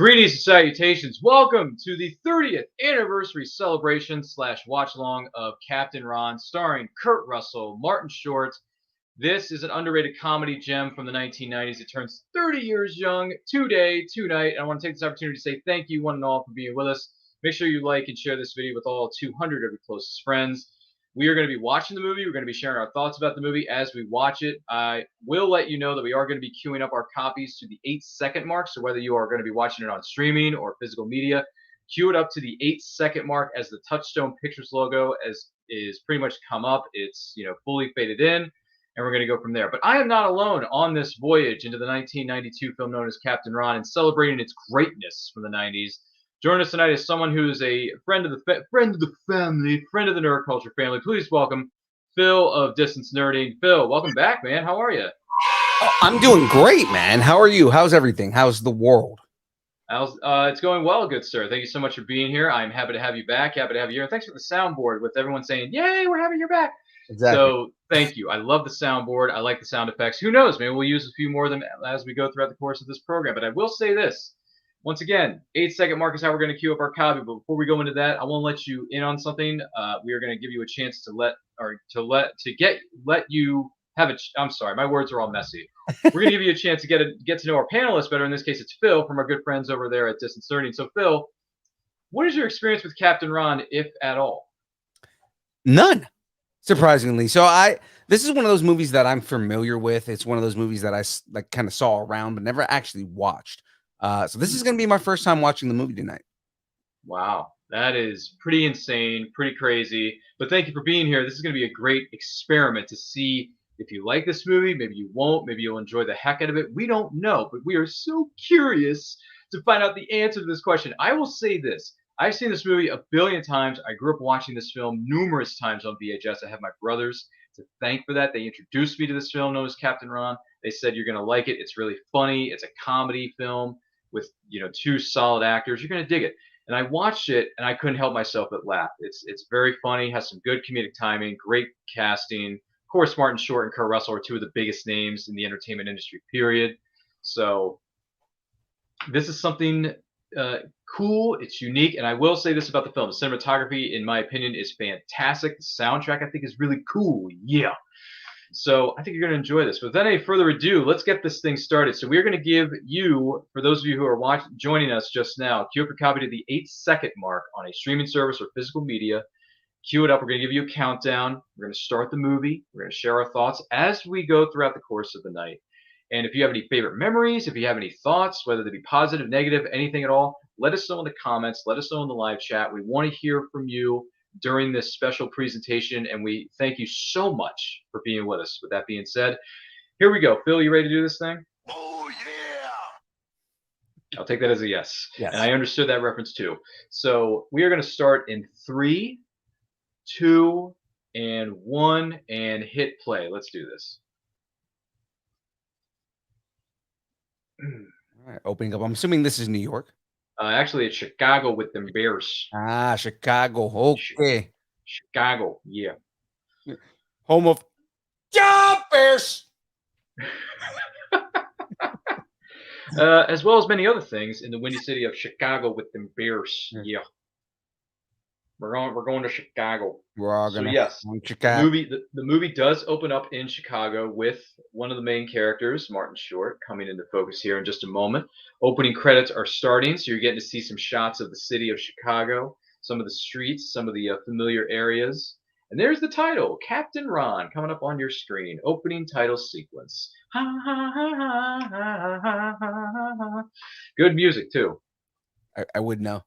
Greetings and salutations. Welcome to the 30th anniversary celebration / watch along of Captain Ron, starring Kurt Russell, Martin Short. This is an underrated comedy gem from the 1990s. It turns 30 years young today, tonight. And I want to take this opportunity to say thank you, one and all, for being with us. Make sure you like and share this video with all 200 of your closest friends. We are going to be watching the movie. We're going to be sharing our thoughts about the movie as we watch it. I will let you know that we are going to be queuing up our copies to the 8-second mark. So whether you are going to be watching it on streaming or physical media, queue it up to the 8-second mark as the Touchstone Pictures logo is pretty much come up. It's fully faded in, and we're going to go from there. But I am not alone on this voyage into the 1992 film known as Captain Ron and celebrating its greatness from the 90s. Joining us tonight is someone who is a friend of the family, friend of the nerd culture family. Please welcome Phil of Distance Nerding. Phil, welcome back, man. How are you? Oh, I'm doing great, man. How are you? How's everything? How's the world? It's going well, good sir. Thank you so much for being here. I'm happy to have you back. Happy to have you here. And thanks for the soundboard with everyone saying, "Yay, we're having you back." Exactly. So thank you. I love the soundboard. I like the sound effects. Who knows? Maybe we'll use a few more of them as we go throughout the course of this program. But I will say this. Once again, 8-second mark is how we're going to queue up our copy. But before we go into that, I want to let you in on something. We are going to give you a chance I'm sorry, my words are all messy. We're going to give you a chance to get to know our panelists better. In this case, it's Phil from our good friends over there at Distance Learning. So, Phil, what is your experience with Captain Ron, if at all? None, surprisingly. This is one of those movies that I'm familiar with. It's one of those movies that I kind of saw around, but never actually watched. So this is going to be my first time watching the movie tonight. Wow, that is pretty insane, pretty crazy. But thank you for being here. This is going to be a great experiment to see if you like this movie. Maybe you won't. Maybe you'll enjoy the heck out of it. We don't know, but we are so curious to find out the answer to this question. I will say this. I've seen this movie a billion times. I grew up watching this film numerous times on VHS. I have my brothers to thank for that. They introduced me to this film known as Captain Ron. They said, you're going to like it. It's really funny. It's a comedy film with two solid actors. You're going to dig it. And I watched it, and I couldn't help myself but laugh. It's very funny, has some good comedic timing, great casting. Of course, Martin Short and Kurt Russell are two of the biggest names in the entertainment industry, period. So this is something cool. It's unique. And I will say this about the film. The cinematography, in my opinion, is fantastic. The soundtrack, I think, is really cool. Yeah. So I think you're going to enjoy this. But without any further ado, let's get this thing started. So we're going to give you, for those of you who are joining us just now, queue up your copy to the 8-second mark on a streaming service or physical media. Queue it up. We're going to give you a countdown. We're going to start the movie. We're going to share our thoughts as we go throughout the course of the night. And if you have any favorite memories, if you have any thoughts, whether they be positive, negative, anything at all, let us know in the comments. Let us know in the live chat. We want to hear from you during this special presentation, and we thank you so much for being with us. With that being said, here we go. Phil, you ready to do this thing? Oh, yeah! I'll take that as a yes. Yes. And I understood that reference too. So we are going to start in 3, 2, and 1, and hit play. Let's do this. All right, opening up. I'm assuming this is New York. Actually, it's Chicago with them Bears. Ah, Chicago. Okay. Chicago, yeah. Home of Bears. As well as many other things in the windy city of Chicago with them Bears. Yeah. We're going to Chicago. We're all gonna Chicago. The movie does open up in Chicago with one of the main characters, Martin Short, coming into focus here in just a moment. Opening credits are starting, so you're getting to see some shots of the city of Chicago, some of the streets, some of the familiar areas. And there's the title, Captain Ron, coming up on your screen. Opening title sequence. Good music too. I would know.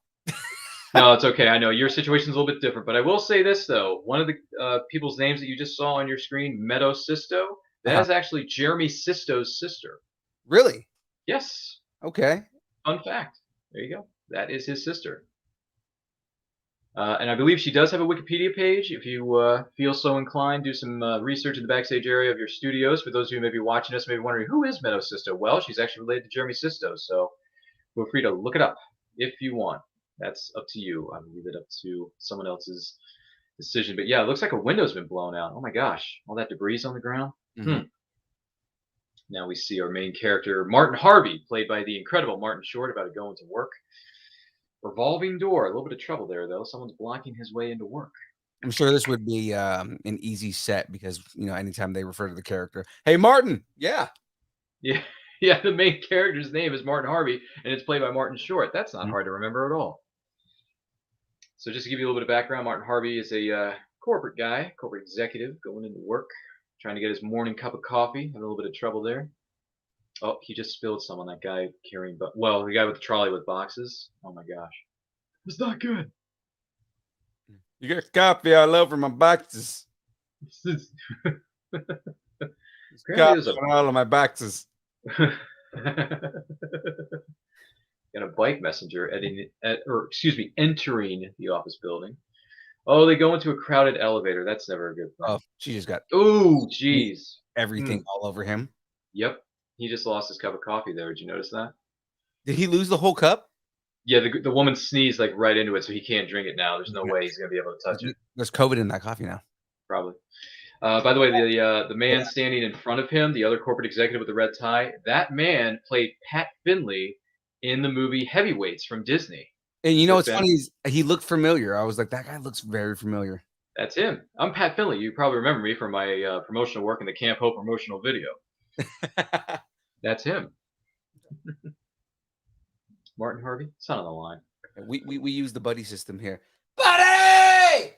No, it's okay. I know your situation's a little bit different, but I will say this though: one of the people's names that you just saw on your screen, Meadow Sisto, that is actually Jeremy Sisto's sister. Really? Yes. Okay. Fun fact. There you go. That is his sister. And I believe she does have a Wikipedia page. If you feel so inclined, do some research in the backstage area of your studios. For those of you who may be watching us, maybe wondering who is Meadow Sisto. Well, she's actually related to Jeremy Sisto, so feel free to look it up if you want. That's up to you. I'm gonna leave it up to someone else's decision. But yeah, it looks like a window's been blown out. Oh my gosh, all that debris on the ground. Mm-hmm. Now we see our main character, Martin Harvey, played by the incredible Martin Short, about to go into work. Revolving door. A little bit of trouble there, though. Someone's blocking his way into work. I'm sure this would be an easy set because anytime they refer to the character, hey Martin, yeah. Yeah, yeah. The main character's name is Martin Harvey, and it's played by Martin Short. That's not hard to remember at all. So just to give you a little bit of background, Martin Harvey is a corporate guy, corporate executive, going into work, trying to get his morning cup of coffee. Having a little bit of trouble there. Oh, he just spilled some on that guy carrying, the guy with the trolley with boxes. Oh my gosh, it's not good. You got coffee all over my boxes. Coffee on all of my boxes. Got a bike messenger entering the office building. Oh, they go into a crowded elevator. That's never a good thing. Oh, she just got. Oh, jeez. Everything all over him. Yep. He just lost his cup of coffee there. Did you notice that? Did he lose the whole cup? Yeah, the woman sneezed like right into it, so he can't drink it now. There's no way he's gonna be able to touch it. There's COVID in that coffee now. Probably. By the way, the man standing in front of him, the other corporate executive with the red tie, that man played Pat Finley in the movie Heavyweights from Disney. And what's funny is he looked familiar. I was like, that guy looks very familiar. That's him. I'm Pat Finley. You probably remember me from my promotional work in the Camp Hope promotional video. That's him. Martin Harvey, it's not on the line. We use the buddy system here. Buddy!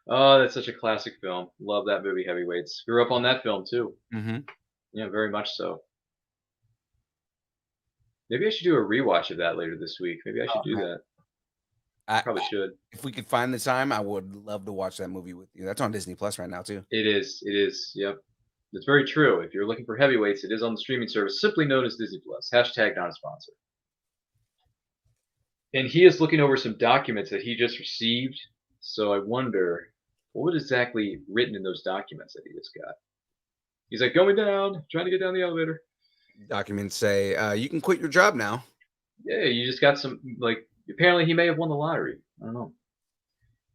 Oh, that's such a classic film. Love that movie, Heavyweights. Grew up on that film too. Mm-hmm. Yeah, very much so. Maybe I should do a rewatch of that later this week. Maybe I should do that. I probably should. If we could find the time, I would love to watch that movie with you. That's on Disney Plus right now too. It is. It is. Yep. It's very true. If you're looking for Heavyweights, it is on the streaming service, simply known as Disney Plus. Hashtag not a sponsor. And he is looking over some documents that he just received. So I wonder what was exactly written in those documents that he just got. He's like, going down, trying to get down the elevator. Documents say, you can quit your job now. Yeah, you just got some, apparently he may have won the lottery. I don't know.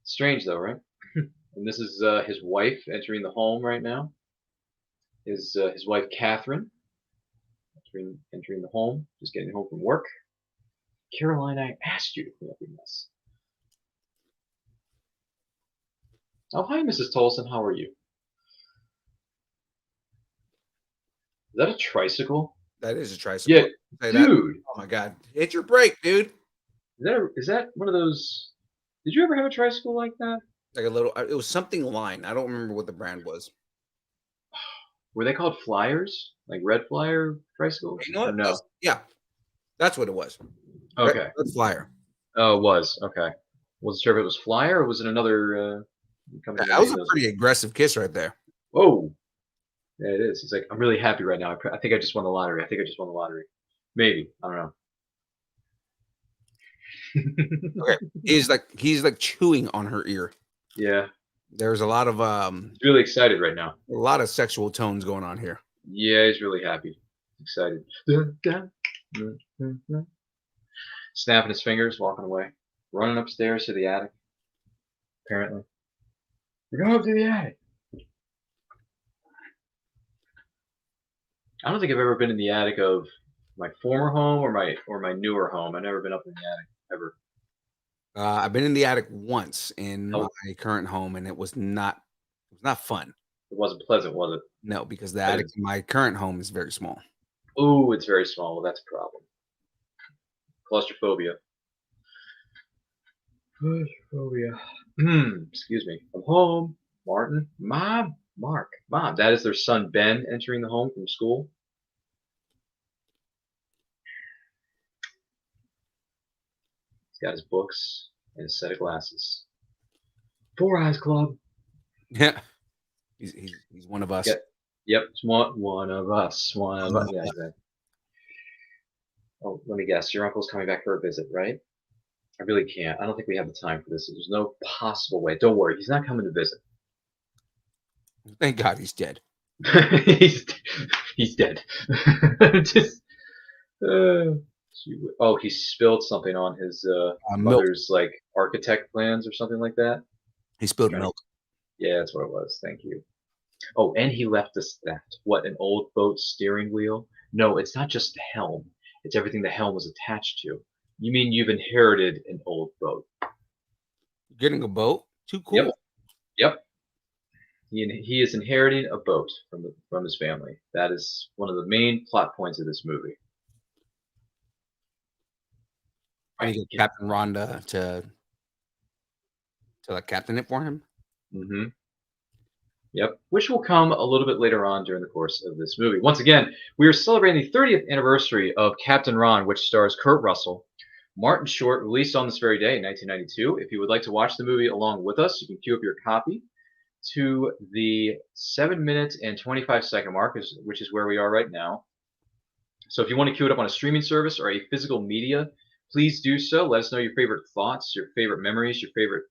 Strange though, right? And this is his wife entering the home right now. His wife, Catherine, entering the home, just getting home from work. Caroline, I asked you to clean up your mess. Oh, hi, Mrs. Tolson. How are you? Is that a tricycle? That is a tricycle. Yeah, dude. Oh my God! Hit your brake, dude. Is that one of those? Did you ever have a tricycle like that? Like a little. It was something line. I don't remember what the brand was. Were they called Flyers? Like Red Flyer tricycles? You know what? No. That's what it was. Okay. Red Flyer. Oh, it was. Okay. Wasn't sure if it was Flyer or was it another company. That was a pretty aggressive kiss right there. Oh. Yeah, it is. He's like, I'm really happy right now. I think I just won the lottery. Maybe. I don't know. Okay. He's like chewing on her ear. Yeah. There's a lot of he's really excited right now. A lot of sexual tones going on here. Yeah, he's really happy. Excited. Snapping his fingers, walking away. Running upstairs to the attic. Apparently. We're going up to the attic. I don't think I've ever been in the attic of my former home or my newer home. I've never been up in the attic ever. I've been in the attic once in my current home, and it was not fun. It wasn't pleasant, was it? No, because the attic in my current home is very small. Oh, it's very small. Well, that's a problem. Claustrophobia. Excuse me. I'm home. Martin. Mom. Mark. Mom. That is their son Ben entering the home from school. He's got his books and his set of glasses. Four Eyes Club. Yeah. He's one of us. Yep. It's one of us. One of us. Yeah, exactly. Oh, let me guess. Your uncle's coming back for a visit, right? I really can't. I don't think we have the time for this. There's no possible way. Don't worry. He's not coming to visit. Thank God he's dead. he's dead. He spilled something on his mother's architect plans or something like that. He spilled milk. Yeah, that's what it was. Thank you. Oh, and he left us that. What, an old boat steering wheel? No, it's not just the helm. It's everything the helm was attached to. You mean you've inherited an old boat? Getting a boat? Too Yep, cool. yep. He is inheriting a boat from his family. That is one of the main plot points of this movie. And Right. you get Captain Rhonda to like captain it for him. Mm-hmm. Yep. Which will come a little bit later on during the course of this movie. Once again, we are celebrating the 30th anniversary of Captain Ron, which stars Kurt Russell. Martin Short, released on this very day in 1992. If you would like to watch the movie along with us, you can queue up your copy to the 7 minutes and 25-second mark, which is where we are right now. So if you want to queue it up on a streaming service or a physical media, please do so. Let us know your favorite thoughts, your favorite memories, your favorite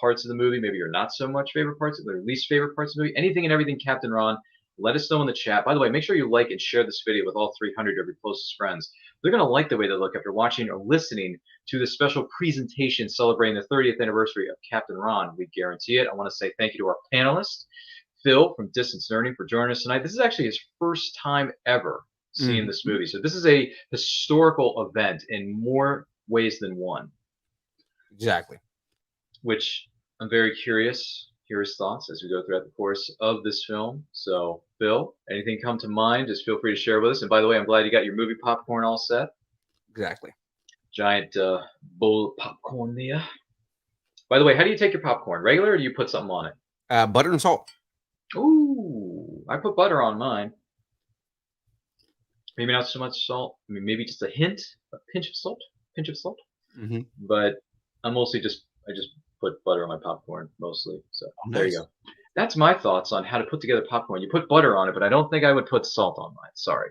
parts of the movie, maybe your not so much favorite parts, or least favorite parts of the movie, anything and everything Captain Ron. Let us know in the chat. By the way, make sure you like and share this video with all 300 of your closest friends. They're going to like the way they look after watching or listening to this special presentation celebrating the 30th anniversary of Captain Ron. We guarantee it. I want to say thank you to our panelists, Phil from Distance Learning, for joining us tonight. This is actually his first time ever seeing this movie. So this is a historical event in more ways than one, Exactly. which I'm very curious. Hear his thoughts as we go throughout the course of this film. So, Phil, anything come to mind, just feel free to share with us. And by the way, I'm glad you got your movie popcorn all set. Exactly. Giant bowl of popcorn there. By the way, how do you take your popcorn? Regular, or do you put something on it? Butter and salt. Ooh, I put butter on mine. Maybe not so much salt. I mean, maybe just a hint, a pinch of salt, pinch of salt. Mm-hmm. But I just put butter on my popcorn mostly. So there you go. That's my thoughts on how to put together popcorn. You put butter on it, but I don't think I would put salt on mine. Sorry.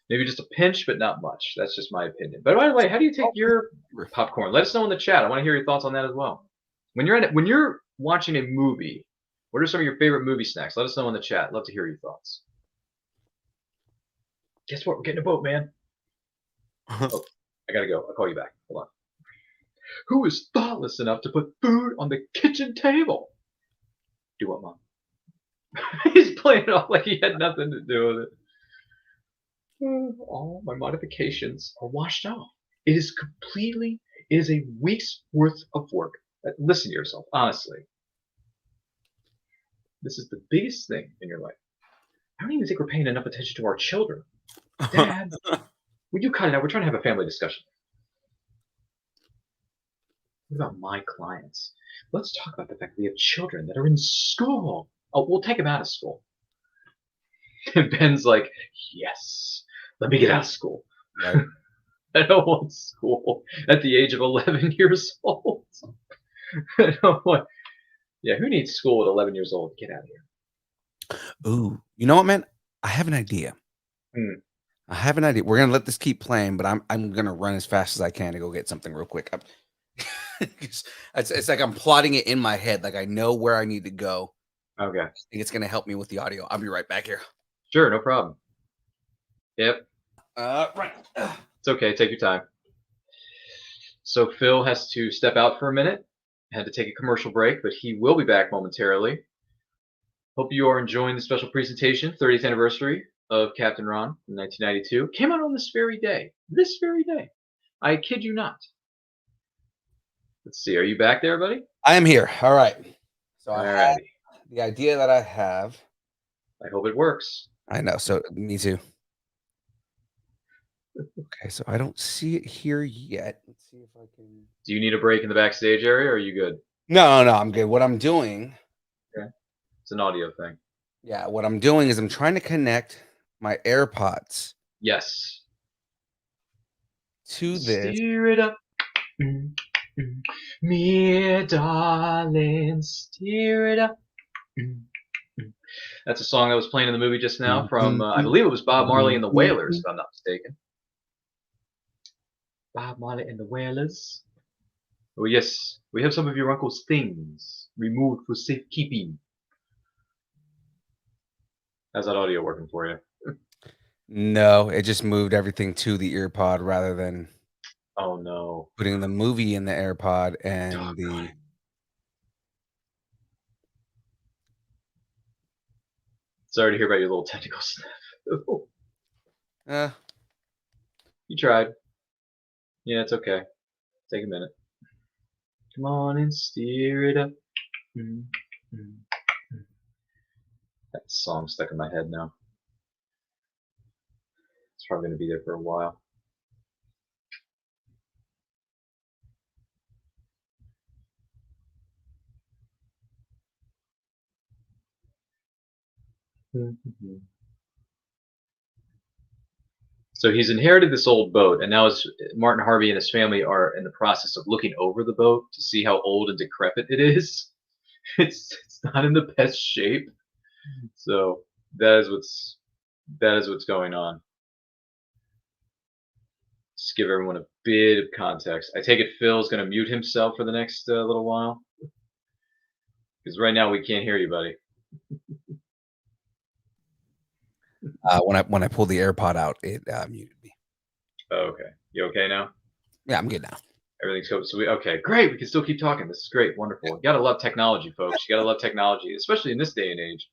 Maybe just a pinch, but not much. That's just my opinion. But by the way, how do you take your popcorn? Let us know in the chat. I want to hear your thoughts on that as well. When you're watching a movie, what are some of your favorite movie snacks? Let us know in the chat. Love to hear your thoughts. Guess what? We're getting a boat, man. Oh, I gotta go. I'll call you back. Hold on. Who is thoughtless enough to put food on the kitchen table? Do what, Mom? He's playing it off like he had nothing to do with it. All my modifications are washed off. It is a week's worth of work. Listen to yourself, honestly. This is the biggest thing in your life. I don't even think we're paying enough attention to our children. Dad, would you cut it out? We're trying to have a family discussion. What about my clients? Let's talk about the fact that we have children that are in school. Oh, we'll take them out of school. And Ben's like, yes, let me get out of school. Right. I don't want school at the age of 11 years old. I don't want. Yeah, who needs school at 11 years old? Get out of here. Ooh, you know what, man? I have an idea. Hmm. I have an idea. We're gonna let this keep playing, but I'm gonna run as fast as I can to go get something real quick. It's like I'm plotting it in my head. Like I know where I need to go. Okay. I think it's gonna help me with the audio. I'll be right back here. Sure, no problem. Yep. Right. It's okay. Take your time. So Phil has to step out for a minute. Had to take a commercial break, but he will be back momentarily. Hope you are enjoying the special presentation, 30th anniversary of Captain Ron in 1992. Came out on this very day. This very day. I kid you not. Let's see. Are you back there, buddy? I am here. All right. So All righty. the idea that I have. I hope it works. I know. So me too. Okay, so I don't see it here yet. Let's see if I can. Do you need a break in the backstage area, or are you good? No, I'm good. What I'm doing. Okay. It's an audio thing. Yeah, what I'm doing is I'm trying to connect my AirPods. Yes. To this. Steer it up. Me, darling, steer it up. That's a song that was playing in the movie just now from, I believe it was Bob Marley and the Wailers, if I'm not mistaken. Bob Marley and the Wailers. Oh, yes, we have some of your uncle's things removed for safekeeping. How's that audio working for you? No, it just moved everything to the earpod rather than Oh, no. putting the movie in the AirPod and the. Sorry to hear about your little tentacle snap. Uh, You tried. Yeah, it's okay. Take a minute. Come on and steer it up. Mm, mm, mm. That song stuck in my head now. It's probably going to be there for a while. So he's inherited this old boat, and now Martin Harvey and his family are in the process of looking over the boat to see how old and decrepit it is. It's not in the best shape. So that is what's going on. Just give everyone a bit of context. I take it Phil's going to mute himself for the next little while, because right now we can't hear you, buddy. when I pulled the AirPod out, it muted me. Oh, okay. You okay now? Yeah, I'm good now. Everything's good. So okay, great. We can still keep talking. This is great. Wonderful. You gotta love technology, folks. You gotta love technology, especially in this day and age.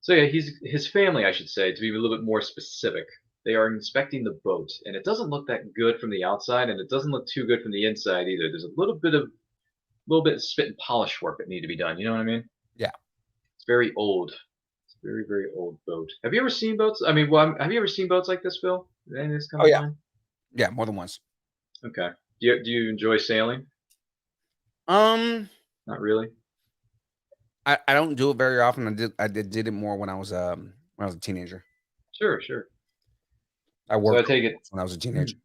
So yeah, his family, I should say, to be a little bit more specific. They are inspecting the boat, and it doesn't look that good from the outside, and it doesn't look too good from the inside either. There's a little bit of spit and polish work that need to be done. You know what I mean? Yeah. It's very old. It's a very, very old boat. Have you ever seen boats? I mean, well, have you ever seen boats like this, Phil? Any of this come Oh to yeah. mind? Yeah, more than once. Okay. Do you enjoy sailing? Not really. I don't do it very often. I did it more when I was a teenager. Sure, sure. I So I worked take it. when I was a teenager.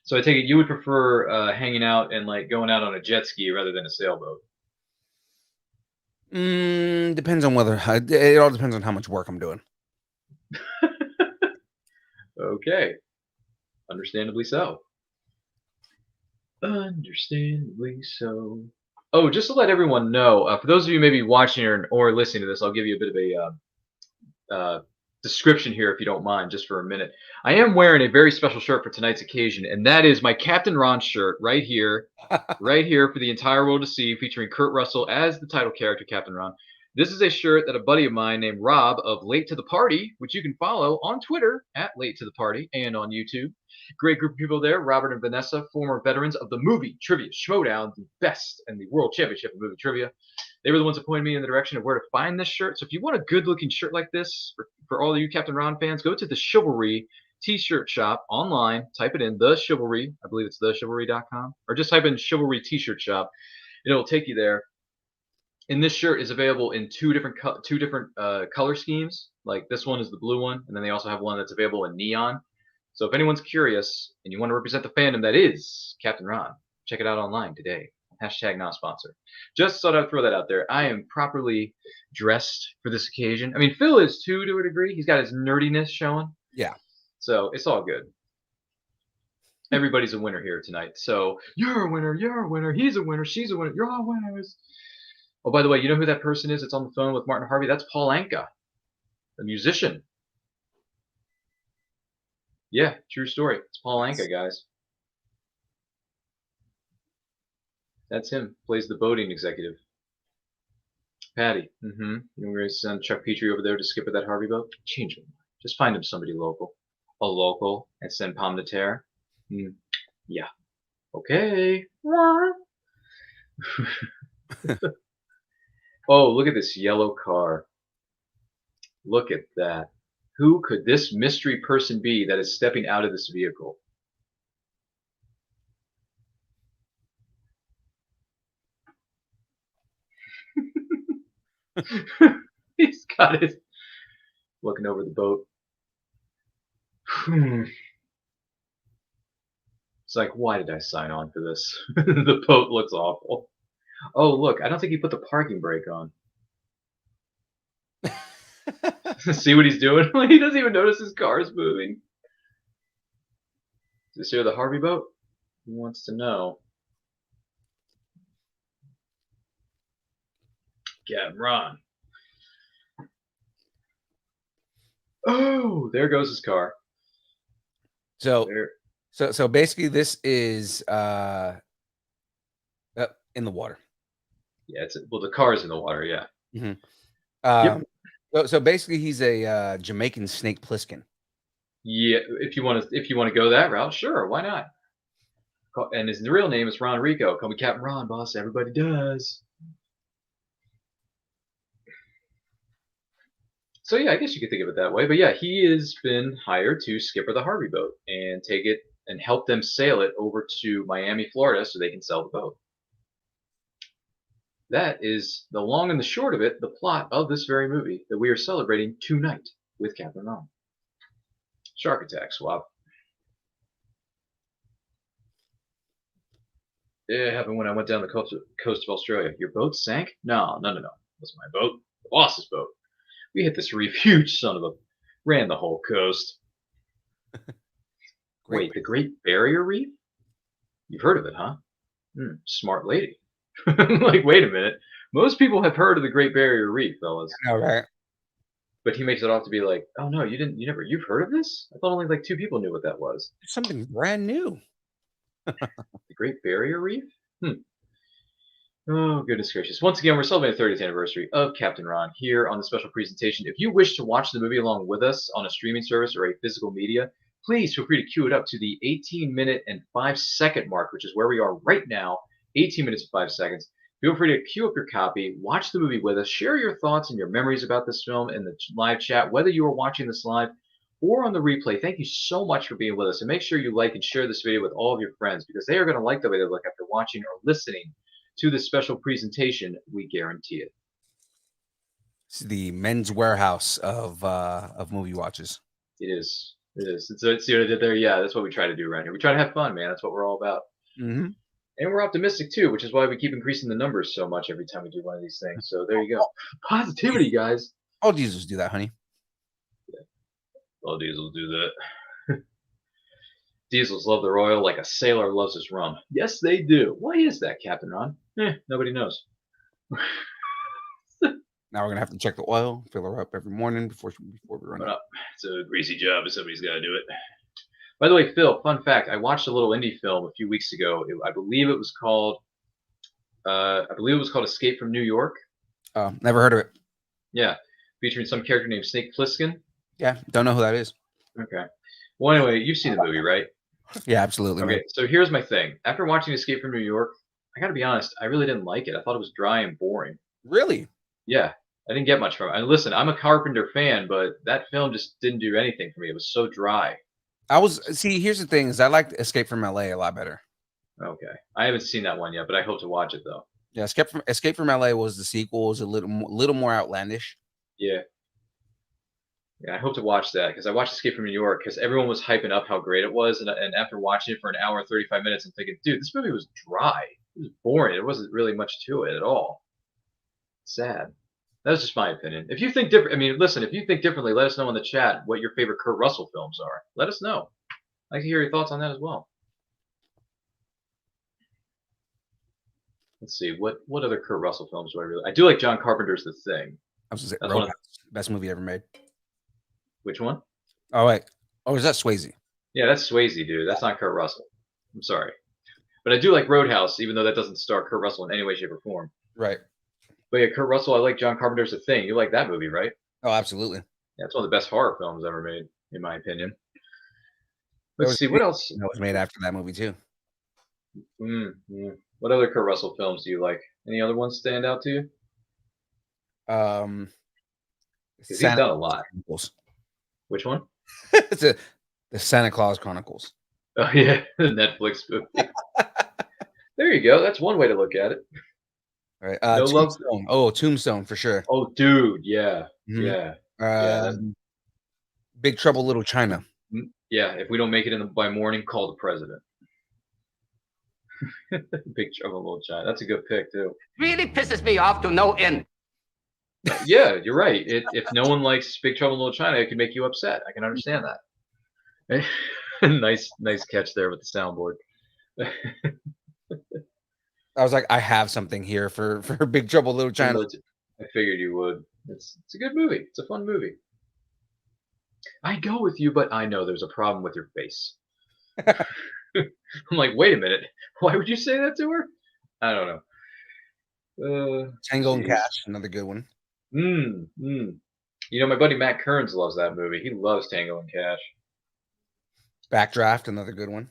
So I take it you would prefer hanging out and like going out on a jet ski rather than a sailboat. Depends on whether it all depends on how much work I'm doing. Okay. Understandably so. Understandably so. Oh, just to let everyone know, for those of you maybe watching or listening to this, I'll give you a bit of a description here if you don't mind, just for a minute. I am wearing a very special shirt for tonight's occasion, and that is my Captain Ron shirt right here, right here for the entire world to see, featuring Kurt Russell as the title character, Captain Ron. This is a shirt that a buddy of mine named Rob of Late to the Party, which you can follow on Twitter at Late to the Party and on YouTube. Great group of people there. Robert and Vanessa, former veterans of the movie trivia showdown, the best and the world championship of movie trivia. They were the ones that pointed me in the direction of where to find this shirt. So if you want a good looking shirt like this, for all of you Captain Ron fans, go to the Chivalry t-shirt shop online. Type it in, The Chivalry. I believe it's thechivalry.com. Or just type in Chivalry t-shirt shop. It'll take you there. And this shirt is available in two different color schemes. Like this one is the blue one, and then they also have one that's available in neon. So if anyone's curious and you want to represent the fandom that is Captain Ron, check it out online today. Hashtag not sponsor. Just thought I'd throw that out there. I am properly dressed for this occasion. I mean, Phil is too, to a degree. He's got his nerdiness showing. Yeah. So it's all good. Everybody's a winner here tonight. So you're a winner, he's a winner, she's a winner, you're all winners. Oh, by the way, you know who that person is that's on the phone with Martin Harvey? That's Paul Anka, the musician. Yeah, true story. It's Paul Anka, guys. That's him. Plays the boating executive. Patty. Mm-hmm. You're going to send Chuck Petrie over there to skip at that Harvey boat? Change him. Just find him somebody local. A local and send Pom de Terre. Yeah. Okay. Oh, look at this yellow car. Look at that. Who could this mystery person be that is stepping out of this vehicle? He's got it. Looking over the boat. It's like, why did I sign on for this? The boat looks awful. Oh, look, I don't think he put the parking brake on. See what he's doing? He doesn't even notice his car is moving. Is this here the Harvey boat? He wants to know. Get Ron. Oh, there goes his car. So There. so basically this is in the water. Yeah, well, the car's in the water. Yeah. Mhm. Yep. So basically, he's a Jamaican Snake Plissken. Yeah. If you want to go that route, sure. Why not? And his real name is Ron Rico. Call me Captain Ron, boss. Everybody does. So yeah, I guess you could think of it that way. But yeah, he has been hired to skipper the Harvey boat and take it and help them sail it over to Miami, Florida, so they can sell the boat. That is the long and the short of it, the plot of this very movie that we are celebrating tonight with Captain Ron. Shark attack swap. It happened when I went down the coast of Australia. Your boat sank? No. It wasn't my boat. The boss's boat. We hit this reef, huge son of a. Ran the whole coast. Great. Wait, the Great Barrier Reef? You've heard of it, huh? Smart lady. Like, wait a minute. Most people have heard of the Great Barrier Reef, fellas. All right. But he makes it off to be like, oh no, you've heard of this? I thought only like 2 people knew what that was. Something brand new. The Great Barrier Reef? Oh, goodness gracious. Once again, we're celebrating the 30th anniversary of Captain Ron here on the special presentation. If you wish to watch the movie along with us on a streaming service or a physical media, please feel free to cue it up to the 18-minute and 5-second mark, which is where we are right now, 18 minutes and 5 seconds. Feel free to queue up your copy, watch the movie with us, share your thoughts and your memories about this film in the live chat, whether you are watching this live or on the replay. Thank you so much for being with us. And make sure you like and share this video with all of your friends because they are going to like the way they look after watching or listening to this special presentation. We guarantee it. It's the men's warehouse of movie watches. It is. See what I did there? Yeah, that's what we try to do around here. We try to have fun, man. That's what we're all about. Mm-hmm. And we're optimistic too, which is why we keep increasing the numbers so much every time we do one of these things. So there you go. Positivity, guys. All diesels do that, honey. Yeah. All diesels do that. Diesels love their oil like a sailor loves his rum. Yes, they do. Why is that, Captain Ron? Nobody knows. Now we're gonna have to check the oil, fill her up every morning before we run out. It's a greasy job, but somebody's got to do it. By the way, Phil, fun fact: I watched a little indie film a few weeks ago. I believe it was called Escape from New York. Never heard of it. Yeah, featuring some character named Snake Plissken. Yeah, don't know who that is. Okay. Well, anyway, you've seen the movie, right? Yeah, absolutely. Okay, man. so here's my thing. After watching Escape from New York, I got to be honest, I really didn't like it. I thought it was dry and boring. Really? Yeah, I didn't get much from it. And listen, I'm a Carpenter fan, but that film just didn't do anything for me. It was so dry. Here's the thing: is I liked Escape from LA a lot better. Okay, I haven't seen that one yet, but I hope to watch it though. Yeah, Escape from LA was the sequel. It was a little more outlandish. Yeah. Yeah, I hope to watch that because I watched Escape from New York because everyone was hyping up how great it was, and after watching it for an hour and 35 minutes, I'm thinking, dude, this movie was dry. It was boring. There wasn't really much to it at all. Sad. That's just my opinion. If you think different, I mean, listen, if you think differently, let us know in the chat what your favorite Kurt Russell films are. Let us know. I'd like to hear your thoughts on that as well. Let's see, what other Kurt Russell films do I really? I do like John Carpenter's The Thing. I was gonna say Roadhouse, best movie ever made. Which one? Oh wait, is that Swayze? Yeah, that's Swayze, dude. That's not Kurt Russell. I'm sorry, but I do like Roadhouse, even though that doesn't star Kurt Russell in any way, shape, or form. Right. But yeah, Kurt Russell, I like John Carpenter's The Thing. You like that movie, right? Oh, absolutely. Yeah, it's one of the best horror films ever made, in my opinion. Let's see, what else? That was made after that movie too. What other Kurt Russell films do you like? Any other ones stand out to you? He's done a lot. Chronicles. Which one? It's the Santa Claus Chronicles. Oh yeah, the Netflix movie. There you go. That's one way to look at it. All right. Tombstone. Oh, Tombstone for sure. Oh, dude, yeah, Big Trouble Little China. Yeah, if we don't make it by morning, call the president. Big Trouble in Little China. That's a good pick too. Really pisses me off to no end. Yeah, you're right. If no one likes Big Trouble in Little China, it can make you upset. I can understand that. nice catch there with the soundboard. I was like, I have something here for Big Trouble Little China. I figured you would. It's a good movie. It's a fun movie. I go with you, but I know there's a problem with your face. I'm like, wait a minute. Why would you say that to her? I don't know. Tango and Jeez. Cash, another good one. You know, my buddy Matt Kearns loves that movie. He loves Tango and Cash. Backdraft, another good one.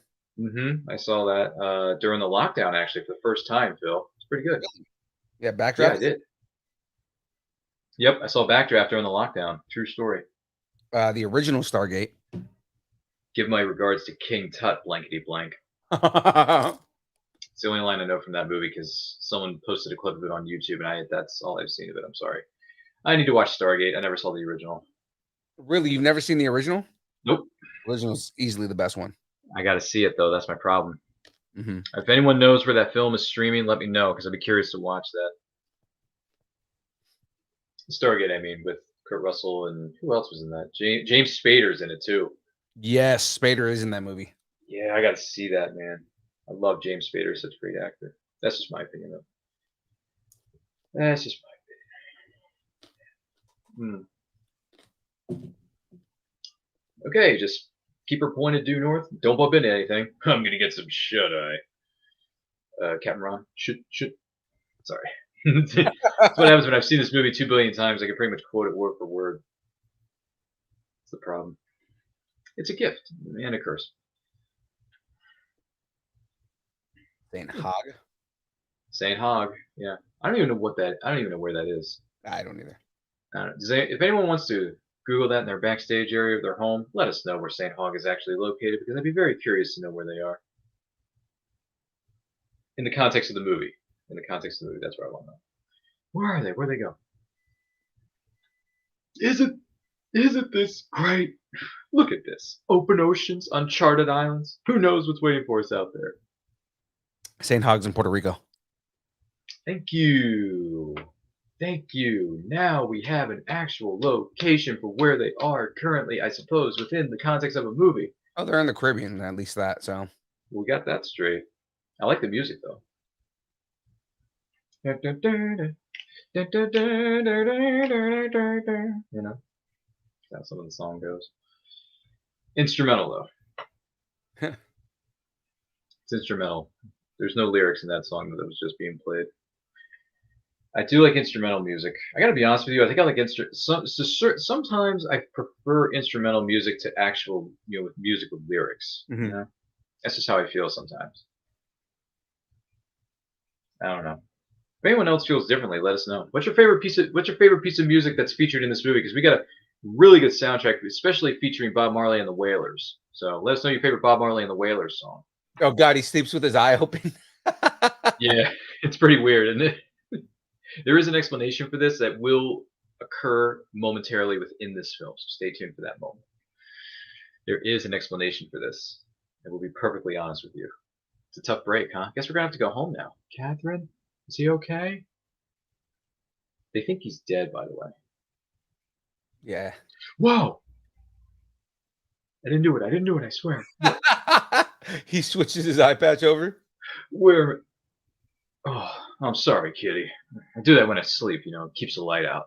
I saw that during the lockdown, actually, for the first time, Phil. It's pretty good. Yeah, Backdraft. Yeah, I did. Yep, I saw Backdraft during the lockdown. True story. The original Stargate. Give my regards to King Tut, blankety blank. It's the only line I know from that movie because someone posted a clip of it on YouTube, and that's all I've seen of it. I'm sorry. I need to watch Stargate. I never saw the original. Really, you've never seen the original? Nope. Original's easily the best one. I got to see it though. That's my problem. Mm-hmm. If anyone knows where that film is streaming, let me know because I'd be curious to watch that. Stargate, I mean, with Kurt Russell and who else was in that? James Spader's in it too. Yes, Spader is in that movie. Yeah, I got to see that, man. I love James Spader. Such a great actor. That's just my opinion, though. That's just my opinion. Okay, just keep her pointed due north. Don't bump into anything. I'm gonna get some shut eye. Captain Ron, shoot. Sorry. That's what happens when I've seen this movie 2 billion times. I can pretty much quote it word for word. That's the problem. It's a gift and a curse. Saint Hog. Saint Hog. Yeah, I don't even know what that. I don't even know where that is. I don't either. If anyone wants to Google that in their backstage area of their home, let us know where St. Hog is actually located because I'd be very curious to know where they are. In the context of the movie. That's where I want to know. Where are they? Where'd they go? Isn't this great? Look at this. Open oceans, uncharted islands. Who knows what's waiting for us out there? Saint Hog's in Puerto Rico. Thank you. Now we have an actual location for where they are currently, I suppose, within the context of a movie. Oh, they're in the Caribbean, at least that, so. We got that straight. I like the music, though. You know, that's how some of the song goes. Instrumental, though. It's instrumental. There's no lyrics in that song that was just being played. I do like instrumental music. I gotta be honest with you. I think I like sometimes I prefer instrumental music to actual, with music with lyrics. Mm-hmm. You know, that's just how I feel sometimes. I don't know. If anyone else feels differently, let us know. What's your favorite piece of music that's featured in this movie? Because we got a really good soundtrack, especially featuring Bob Marley and the Wailers. So let us know your favorite Bob Marley and the Wailers song. Oh God, he sleeps with his eye open. Yeah, it's pretty weird, isn't it? There is an explanation for this that will occur momentarily within this film, so stay tuned for that moment. There is an explanation for this, and we'll be perfectly honest with you. It's a tough break, huh? Guess we're gonna have to go home now. Catherine, is he okay? They think he's dead, by the way. Yeah. Whoa! I didn't do it, I swear. He switches his eye patch over. Where? Oh, I'm sorry, kitty. I do that when I sleep, it keeps the light out.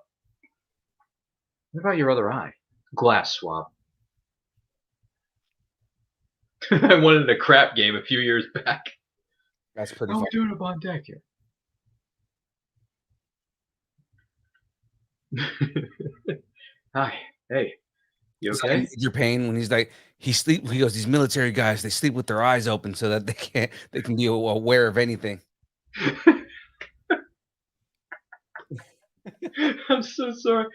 What about your other eye? Glass swap. I won in a crap game a few years back. That's pretty How are funny. we doing up on deck here? Hi. Hey. You It's okay? like Major Pain when he's like he goes, these military guys, they sleep with their eyes open so that they can be aware of anything. I'm so sorry.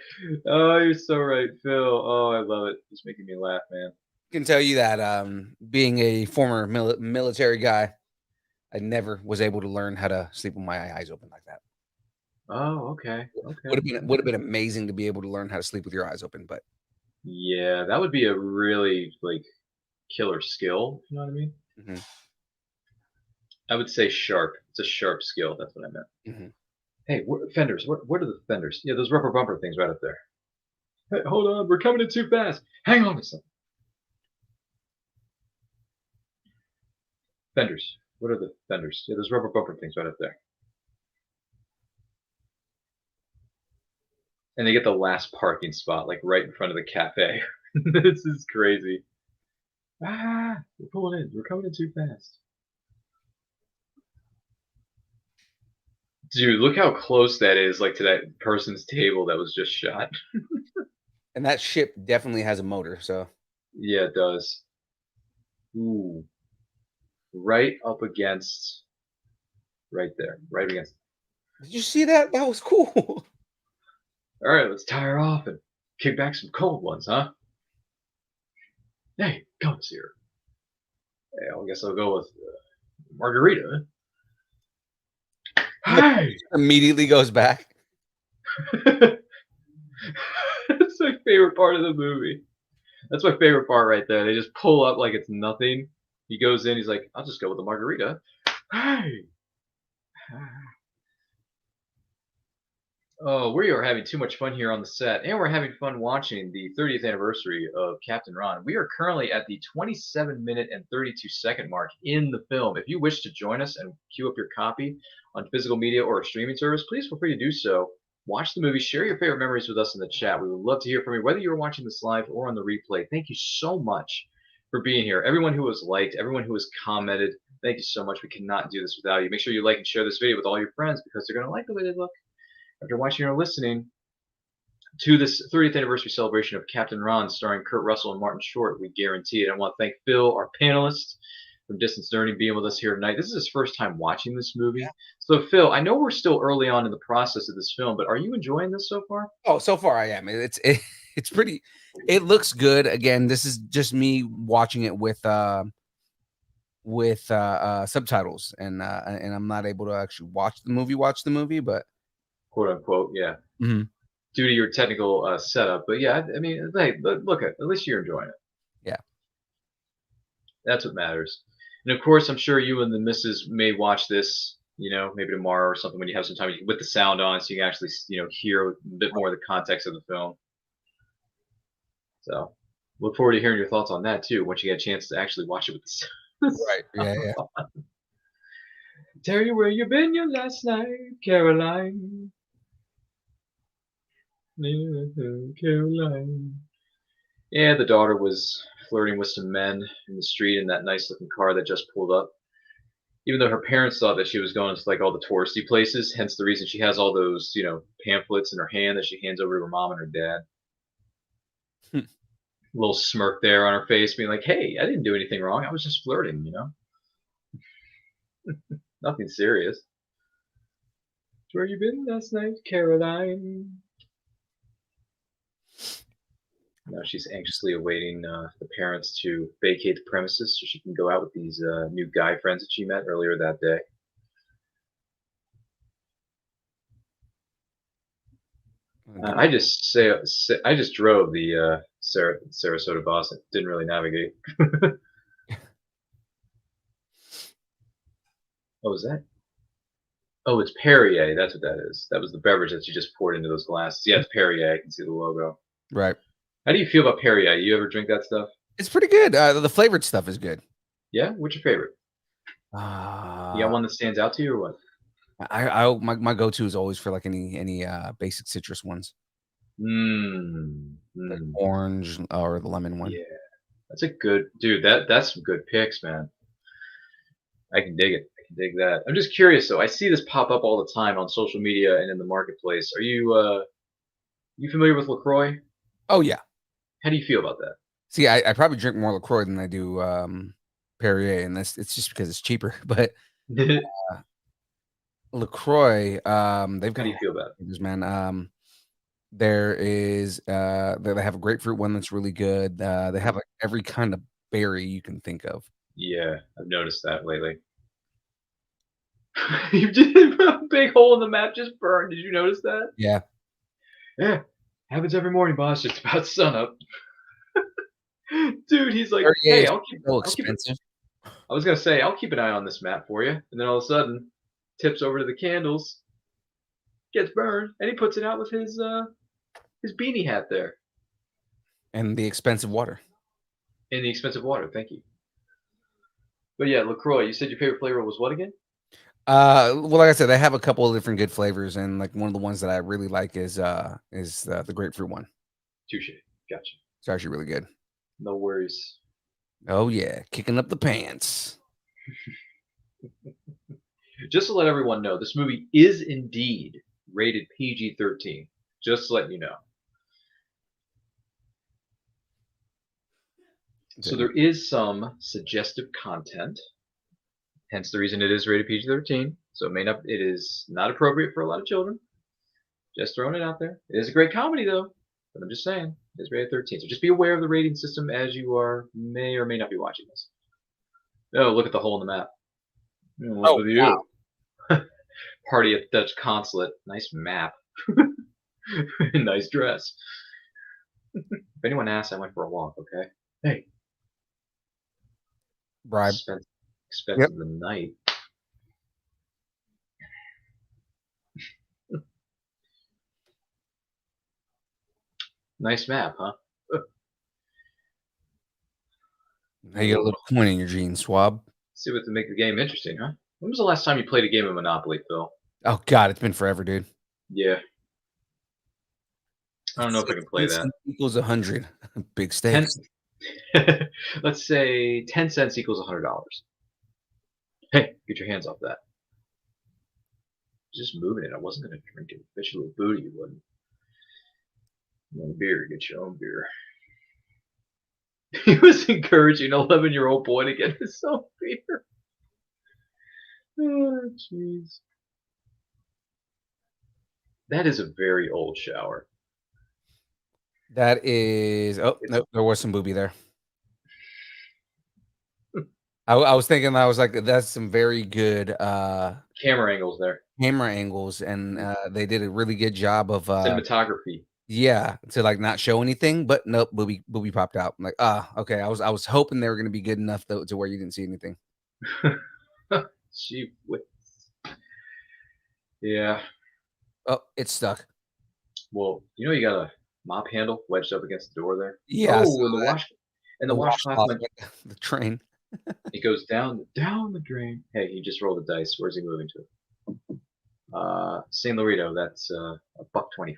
Oh, you're so right, Phil. Oh, I love it. It's making me laugh, man. I can tell you that being a former military guy, I never was able to learn how to sleep with my eyes open like that. Oh, okay. Would have been amazing to be able to learn how to sleep with your eyes open, but yeah, that would be a really killer skill. You know what I mean? Mm-hmm. I would say sharp. It's a sharp skill. That's what I meant. Mm-hmm. Hey, fenders. What are the fenders? Yeah, those rubber bumper things right up there. Hey, hold on, we're coming in too fast. Hang on a second. Fenders. What are the fenders? Yeah, those rubber bumper things right up there. And they get the last parking spot, right in front of the cafe. This is crazy. Ah, we're pulling in. We're coming in too fast. Dude, look how close that is, like to that person's table that was just shot. And that ship definitely has a motor. So Yeah, it does. Ooh, right up against, right there, right against. did you see that? That was cool. All right, let's tie her off and kick back some cold ones, huh? Hey, come here. Hey, I guess I'll go with margarita. Hey, Immediately goes back. that's my favorite part of the movie. That's my favorite part right there. They just pull up like it's nothing. He goes in. He's like, "I'll just go with the margarita." Hey. Oh, we are having too much fun here on the set, and we're having fun watching the 30th anniversary of Captain Ron. We are currently at the 27-minute and 32-second mark in the film. If you wish to join us and queue up your copy on physical media or a streaming service, please feel free to do so. Watch the movie, share your favorite memories with us in the chat. We would love to hear from you, whether you're watching this live or on the replay. Thank you so much for being here. Everyone who has liked, everyone who has commented, thank you so much. We cannot do this without you. Make sure you like and share this video with all your friends because they're going to like the way they look after watching or listening to this 30th anniversary celebration of Captain Ron, starring Kurt Russell and Martin Short. We guarantee it. I want to thank Phil, our panelist from Distance Learning, being with us here tonight. This is his first time watching this movie. Yeah. So, Phil, I know we're still early on in the process of this film, but are you enjoying this so far? Oh, so far I am. It's pretty. It looks good. Again, this is just me watching it with subtitles, and I'm not able to actually watch the movie, but Quote unquote, yeah. Mhm. Due to your technical setup. But yeah, I mean, hey, look at least you're enjoying it. Yeah. That's what matters. And of course, I'm sure you and the missus may watch this, maybe tomorrow or something when you have some time with the sound on, so you can actually, hear a bit more of the context of the film. So, look forward to hearing your thoughts on that too once you get a chance to actually watch it with the Right. Yeah. Tell you where you been your last night, Caroline. Caroline. Yeah, the daughter was flirting with some men in the street in that nice looking car that just pulled up. Even though her parents thought that she was going to like all the touristy places, hence the reason she has all those, pamphlets in her hand that she hands over to her mom and her dad. Hmm. Little smirk there on her face, being like, "Hey, I didn't do anything wrong. I was just flirting. Nothing serious." Where you been last night, Caroline? Now she's anxiously awaiting the parents to vacate the premises so she can go out with these new guy friends that she met earlier that day. I just drove the Sarasota bus. Didn't really navigate. What was that? Oh, it's Perrier. That's what that is. That was the beverage that you just poured into those glasses. Yeah, it's Perrier. I can see the logo. Right. How do you feel about Perrier? You ever drink that stuff? It's pretty good. The flavored stuff is good. Yeah. What's your favorite? You got one that stands out to you, or what? My go-to is always for like any basic citrus ones, like Mm. orange or the lemon one. Yeah, that's a good dude. That's some good picks, man. I can dig it. I can dig that. I'm just curious though. I see this pop up all the time on social media and in the marketplace. Are you familiar with LaCroix? Oh yeah. How do you feel about that? See, I probably drink more LaCroix than I do Perrier, and it's just because it's cheaper. But LaCroix, they've How got do you feel about it? flavors, man. There is they have a grapefruit one that's really good. They have like every kind of berry you can think of. Yeah, I've noticed that lately. You did a big hole in the map just burned. Did you notice that? Yeah. Yeah, happens every morning, boss. It's about sunup. Dude, he's like, Perrier hey, is I'll so keep it. expensive. I was gonna say, I'll keep an eye on this map for you, and then all of a sudden, tips over to the candles, gets burned, and he puts it out with his beanie hat there And the expensive water. in the expensive water. Thank you. But yeah, Lacroix. You said your favorite flavor was what again? Well, like I said, they have a couple of different good flavors, and like one of the ones that I really like is the grapefruit one. Touche. Gotcha. It's actually really good. No worries. Oh yeah, kicking up the pants. Just to let everyone know, this movie is indeed rated PG-13. Just to let you know. So there is some suggestive content, hence the reason it is rated PG-13. So it is not appropriate for a lot of children. Just throwing it out there. It is a great comedy though, but I'm just saying it's rated 13. So just be aware of the rating system as you may or may not be watching this. Oh, look at the hole in the map. What's Oh with wow. you? Party at the Dutch consulate. Nice map. Nice dress. If anyone asks, I went for a walk. Okay. Hey. Bribe. Expense of the night. Nice map, huh? Now you got a little coin in your jeans, Swab. See what to make the game interesting, huh? When was the last time you played a game of Monopoly, Phil? Oh God, it's been forever, dude. Yeah. I don't know if I can play that. Equals 100. Big stakes. Let's say 10 cents equals $100. Hey, get your hands off that. Just moving it. I wasn't going to drink it. Bet you a little booty you wouldn't. You want a beer, get your own beer. He was encouraging an 11-year-old boy to get his own beer. Oh, jeez. That is a very old shower. That is. Oh, no, there was some booby there. I was thinking, I was like, that's some very good camera angles there. Camera angles, and they did a really good job of cinematography. Yeah, to like not show anything, but nope, booby popped out. I'm like, okay. I was hoping they were gonna be good enough though to where you didn't see anything. Gee whiz. Yeah. Oh, it's stuck. Well, you got a mop handle wedged up against the door there. Yeah. Oh, and the washcloth. The train. It goes down the drain. Hey, he just rolled the dice. Where's he moving to? San Laredo. That's $1.25.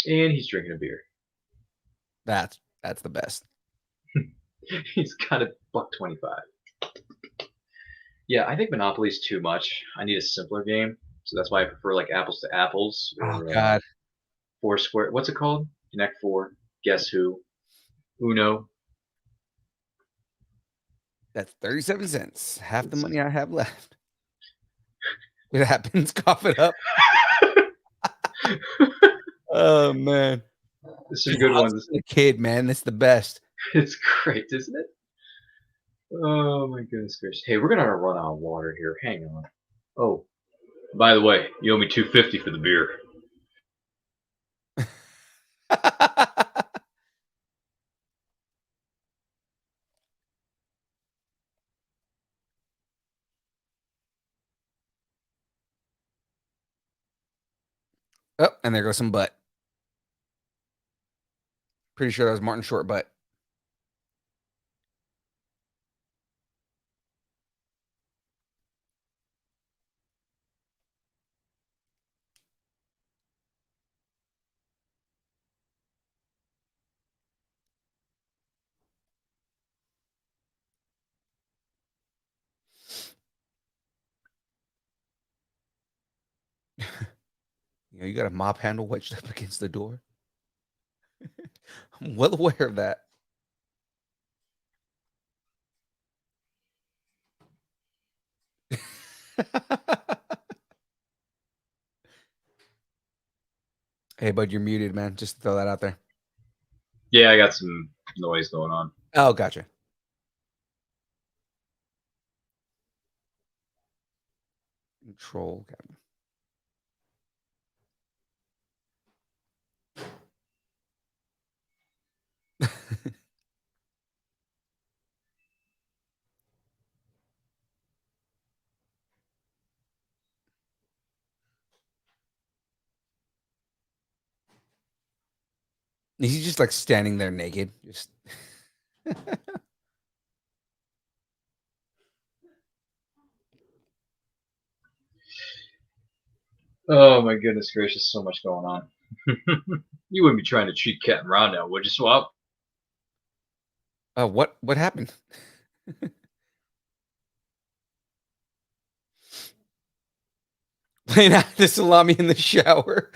And he's drinking a beer. That's the best. He's got a $1.25. Yeah, I think Monopoly is too much. I need a simpler game, so that's why I prefer like Apples to Apples or God. Foursquare. What's it called? Connect Four. Guess Who? Uno. That's 37 cents. Half the money I have left. It happens. Cough it up. Oh man, this is a good one. The kid, man, it's the best. It's great, isn't it? Oh my goodness gracious! Hey, we're gonna run out of water here. Hang on. Oh, by the way, you owe me $2.50 for the beer. Oh, and there goes some butt. Pretty sure that was Martin Short butt. You got a mop handle wedged up against the door. I'm well aware of that. Hey, bud, you're muted, man. Just throw that out there. Yeah, I got some noise going on. Oh, gotcha. Control cabinet. He's just like standing there naked. Just Oh my goodness gracious, so much going on. You wouldn't be trying to cheat cat and round now, would you, Swap? what happened? Playing out the salami in the shower.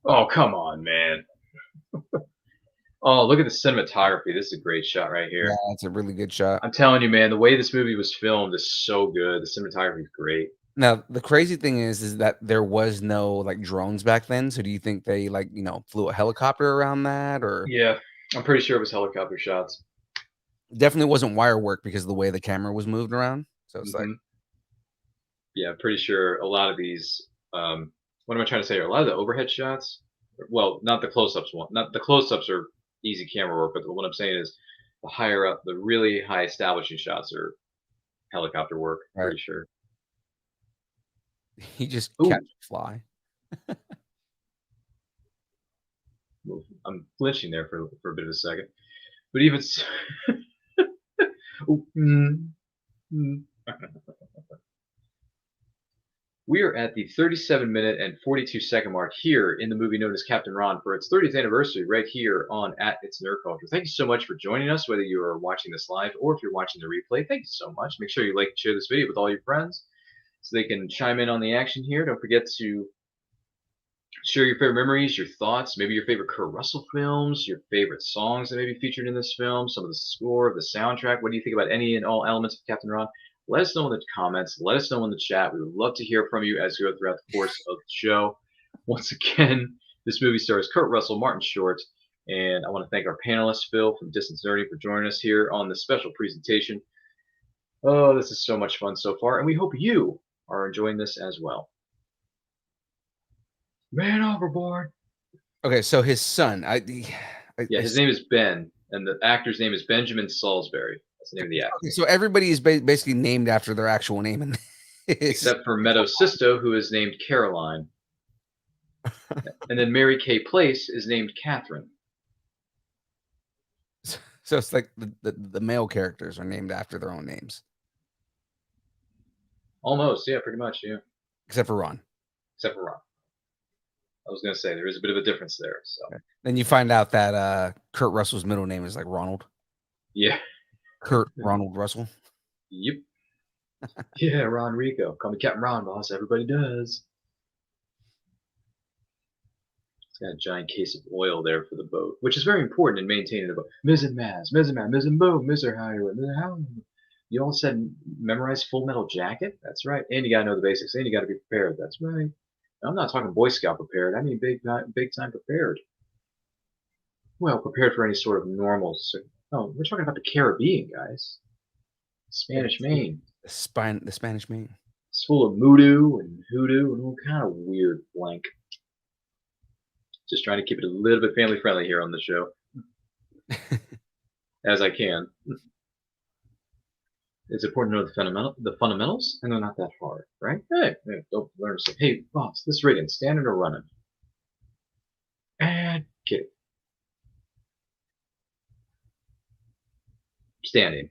Oh, come on, man. Oh, look at the cinematography. This is a great shot right Yeah, here. that's a really good shot. I'm telling you, man, the way this movie was filmed is so good. The cinematography is great. Now, the crazy thing is that there was no like drones back then. So do you think they flew a helicopter around that, or Yeah, I'm pretty sure it was helicopter shots. definitely wasn't wire work because of the way the camera was moved around? So it's like, Hmm. Yeah, I'm pretty sure a lot of these. What am I trying to say here? A lot of the overhead shots. Well, not the close-ups one. Not the close-ups are easy camera work, but what I'm saying is the higher up, the really high establishing shots are helicopter work. right, Pretty sure. he just Ooh, catch a fly. I'm flinching there for a bit of a second. But even ooh, mm. We are at the 37-minute and 42-second mark here in the movie known as Captain Ron for its 30th anniversary right here on at It's Nerd Culture. Thank you so much for joining us, whether you are watching this live or if you're watching the replay. Thank you so much. Make sure you like and share this video with all your friends so they can chime in on the action here. Don't forget to share your favorite memories, your thoughts, maybe your favorite Kurt Russell films, your favorite songs that may be featured in this film, some of the score, the soundtrack. What do you think about any and all elements of Captain Ron? Let us know in the comments. Let us know in the chat. We would love to hear from you as we go throughout the course of the show. Once again, this movie stars Kurt Russell, Martin Short, and I want to thank our panelist, Phil from Distance Nerdy, for joining us here on this special presentation. Oh, this is so much fun so far, and we hope you are enjoying this as well. Man overboard. Okay, so his son, Yeah, his name is Ben, and the actor's name is Benjamin Salisbury. That's the name of the actor. okay, so everybody is basically named after their actual name in this. Except for Meadow Sisto, who is named Caroline. And then Mary Kay Place is named Catherine. So it's like the male characters are named after their own names. Almost, yeah, pretty much, yeah. Except for Ron. Except for Ron. I was going to say, there is a bit of a difference there. So Okay. Then you find out that Kurt Russell's middle name is like Ronald. yeah. Kurt Ronald Russell. Yep. Yeah, Ron Rico. Call me Captain Ron, boss. Everybody does. It's got a giant case of oil there for the boat, which is very important in maintaining the boat. Mizzen mast, mizzen boom, Mizzer Highway, Mizzer Highway. You all said memorize Full Metal Jacket? That's right. And you got to know the basics. And you got to be prepared. That's right. I'm not talking Boy Scout prepared. I mean big time prepared. Well, prepared for any sort of normal. No, we're talking about the Caribbean, guys. Spanish Main. The Spanish Main. It's full of voodoo and hoodoo and all kind of weird blank. Just trying to keep it a little bit family friendly here on the show, as I can. It's important to know the fundamentals, and they're not that hard, right? Hey, don't learn to say, hey, boss, this rigging, standing or running? And get it. Standing.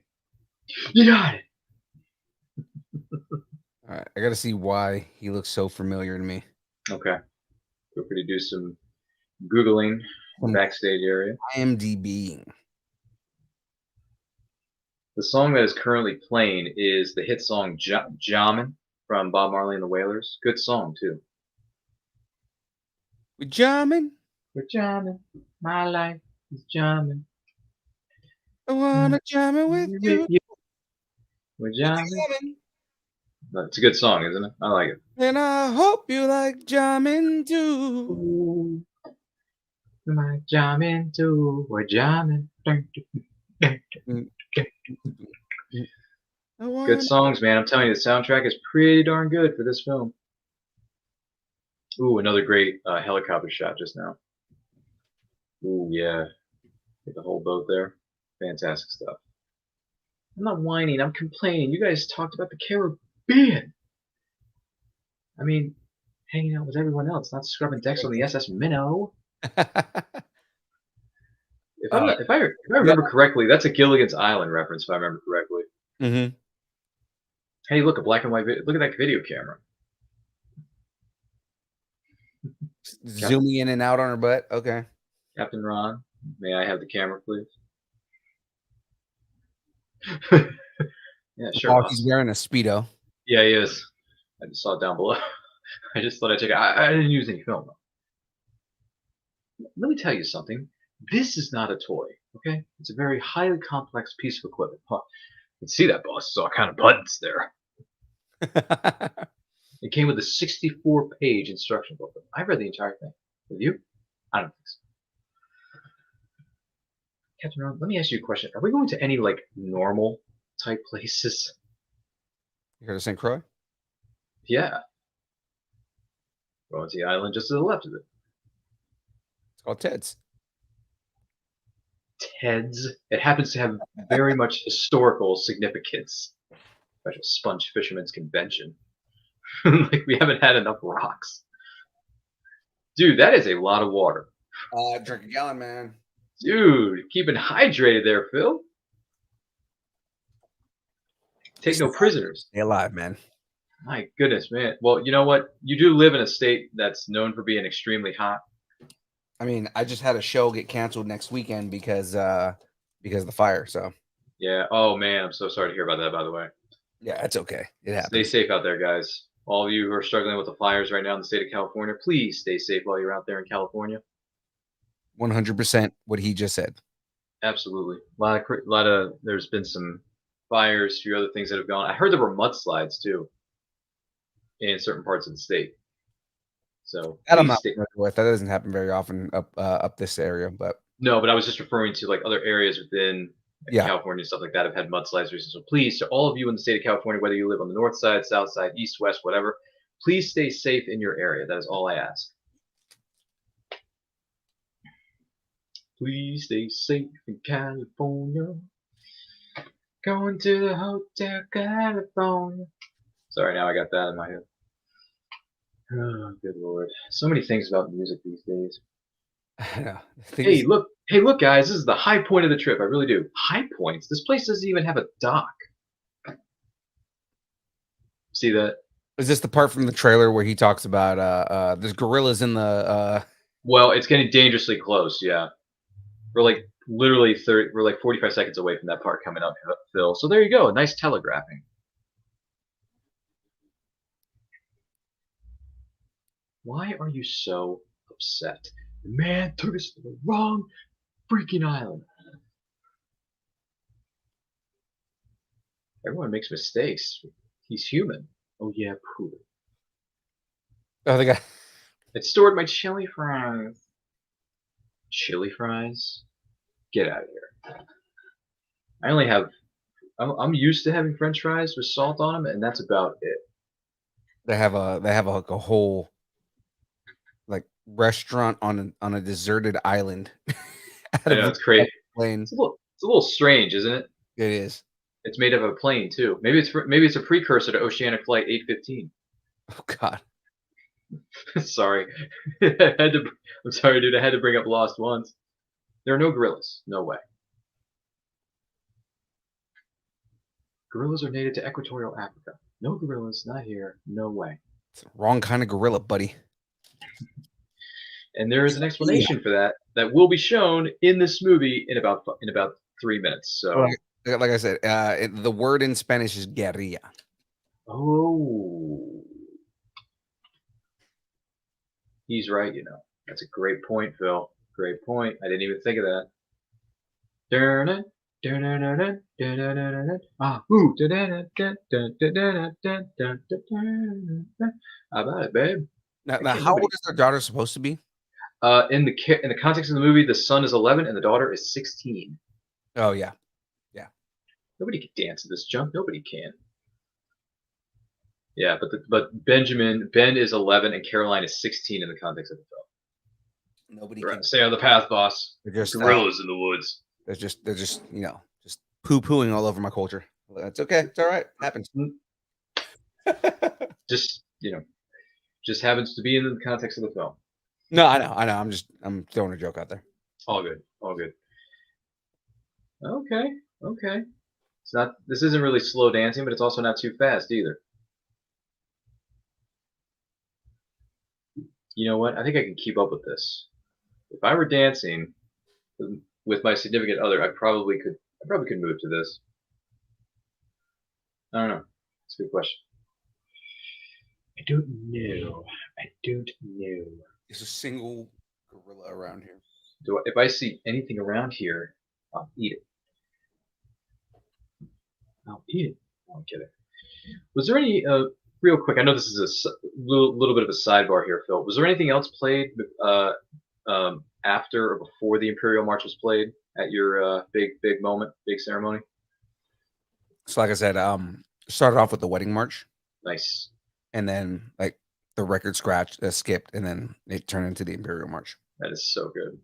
You got it. All right, I got to see why he looks so familiar to me. Okay. Feel free to do some Googling backstage area. IMDb. The song that is currently playing is the hit song Jammin' from Bob Marley and the Wailers. Good song, too. We're jamming. We're jamming. My life is jamming. I want to jam it with you. We're jamming. It's a good song, isn't it? I like it. And I hope you like jamming too. Ooh, my jamming too. We're jamming. Good songs, man. I'm telling you, the soundtrack is pretty darn good for this film. Ooh, another great helicopter shot just now. Ooh, yeah. Get the whole boat there. Fantastic stuff. I'm not whining. I'm complaining. You guys talked about the Caribbean. I mean, hanging out with everyone else, not scrubbing decks on the SS Minnow. If I remember correctly, that's a Gilligan's Island reference. If I remember correctly. Mm-hmm. Hey, look, a black and white video. Look at that video camera. Zooming in and out on her butt. Okay. Captain Ron, may I have the camera, please? Yeah, sure, Oh, boss. he's wearing a Speedo. Yeah, he is. I just saw it down below. I just thought I'd check it. I didn't use any film. Let me tell you something. This is not a toy, okay? It's a very highly complex piece of equipment. Huh. You can see that, boss. It's all kind of buttons there. It came with a 64-page instruction booklet. I read the entire thing. Have you? I don't think so. Captain Ron, let me ask you a question. Are we going to any, like, normal type places? You heard of St. Croix? Yeah. Going to the island just to the left of it. It's called Ted's. Ted's. It happens to have very much historical significance. Special Sponge Fisherman's Convention. Like, we haven't had enough rocks. Dude, that is a lot of water. Drink a gallon, man. Dude, keeping hydrated there, Phil. Take no prisoners. Stay alive, man. My goodness, man. Well, you know what? You do live in a state that's known for being extremely hot. I mean, I just had a show get canceled next weekend because of the fire. So Yeah. Oh, man. I'm so sorry to hear about that, by the way. yeah, it's okay. It happens. Stay safe out there, guys. All of you who are struggling with the fires right now in the state of California, please stay safe while you're out there in California. 100% what he just said. Absolutely. There's been some fires, a few other things that have gone. I heard there were mudslides too in certain parts of the state. So That I'm please not stay. familiar with. That doesn't happen very often up this area, but No, but I was just referring to like other areas within yeah. California and stuff like that have had mudslides recently. So please, to all of you in the state of California, whether you live on the north side, south side, east, west, whatever, please stay safe in your area. That is all I ask. Please stay safe in California. Going to the Hotel California. Sorry, now I got that in my head. Oh, good lord. So many things about music these days. I know. Hey, look, guys. This is the high point of the trip. I really do. High points? This place doesn't even have a dock. See that? Is this the part from the trailer where he talks about there's gorillas in the Well, it's getting dangerously close, yeah. We're like literally 45 seconds away from that part coming up, Phil. So there you go. Nice telegraphing. Why are you so upset? The man took us to the wrong freaking island. Everyone makes mistakes. He's human. Oh yeah, poo. oh the guy. It stored my chili fries. Chili fries? Get out of here. I only have. I'm used to having French fries with salt on them, and that's about it. They have like a whole like restaurant on a deserted island. I know, it's crazy. Plane. It's a little strange, isn't it? It is. It's made of a plane too. Maybe it's a precursor to Oceanic Flight 815. Oh God. Sorry, I'm sorry, dude. I had to bring up Lost once. There are no gorillas. No way. Gorillas are native to equatorial Africa. No gorillas, not here. No way. It's the wrong kind of gorilla, buddy. And there is an explanation for that will be shown in this movie in about 3 minutes. So, like I said, the word in Spanish is guerrilla. oh, he's right. You know, that's a great point, Phil. Great point. I didn't even think of that. Ah, ooh. How about it, babe? Now how old is their daughter supposed to be? In the context of the movie, the son is 11 and the daughter is 16. Oh yeah. Nobody can dance to this junk. Nobody can. Yeah, but Ben is 11 and Caroline is 16 in the context of the film. Nobody Right, can. stay on the path, boss. They're just Gorillas in the woods. they're just just poo-pooing all over my culture. That's okay. It's all right. Happens. Just happens to be in the context of the film. No, I know. I'm throwing a joke out there. All good. Okay. This isn't really slow dancing, but it's also not too fast either. You know what? I think I can keep up with this. If I were dancing with my significant other, I probably could move to this. I don't know. It's a good question. I don't know. I don't know. There's a single gorilla around here. If I see anything around here, I'll eat it. I'll eat it. No, I'm kidding. Was there any, real quick, I know this is a little bit of a sidebar here, Phil. Was there anything else played after or before the Imperial March was played at your big moment, big ceremony? So, like I said, started off with the wedding march, Nice. and then like the record scratch skipped, and then it turned into the Imperial March. That is so good.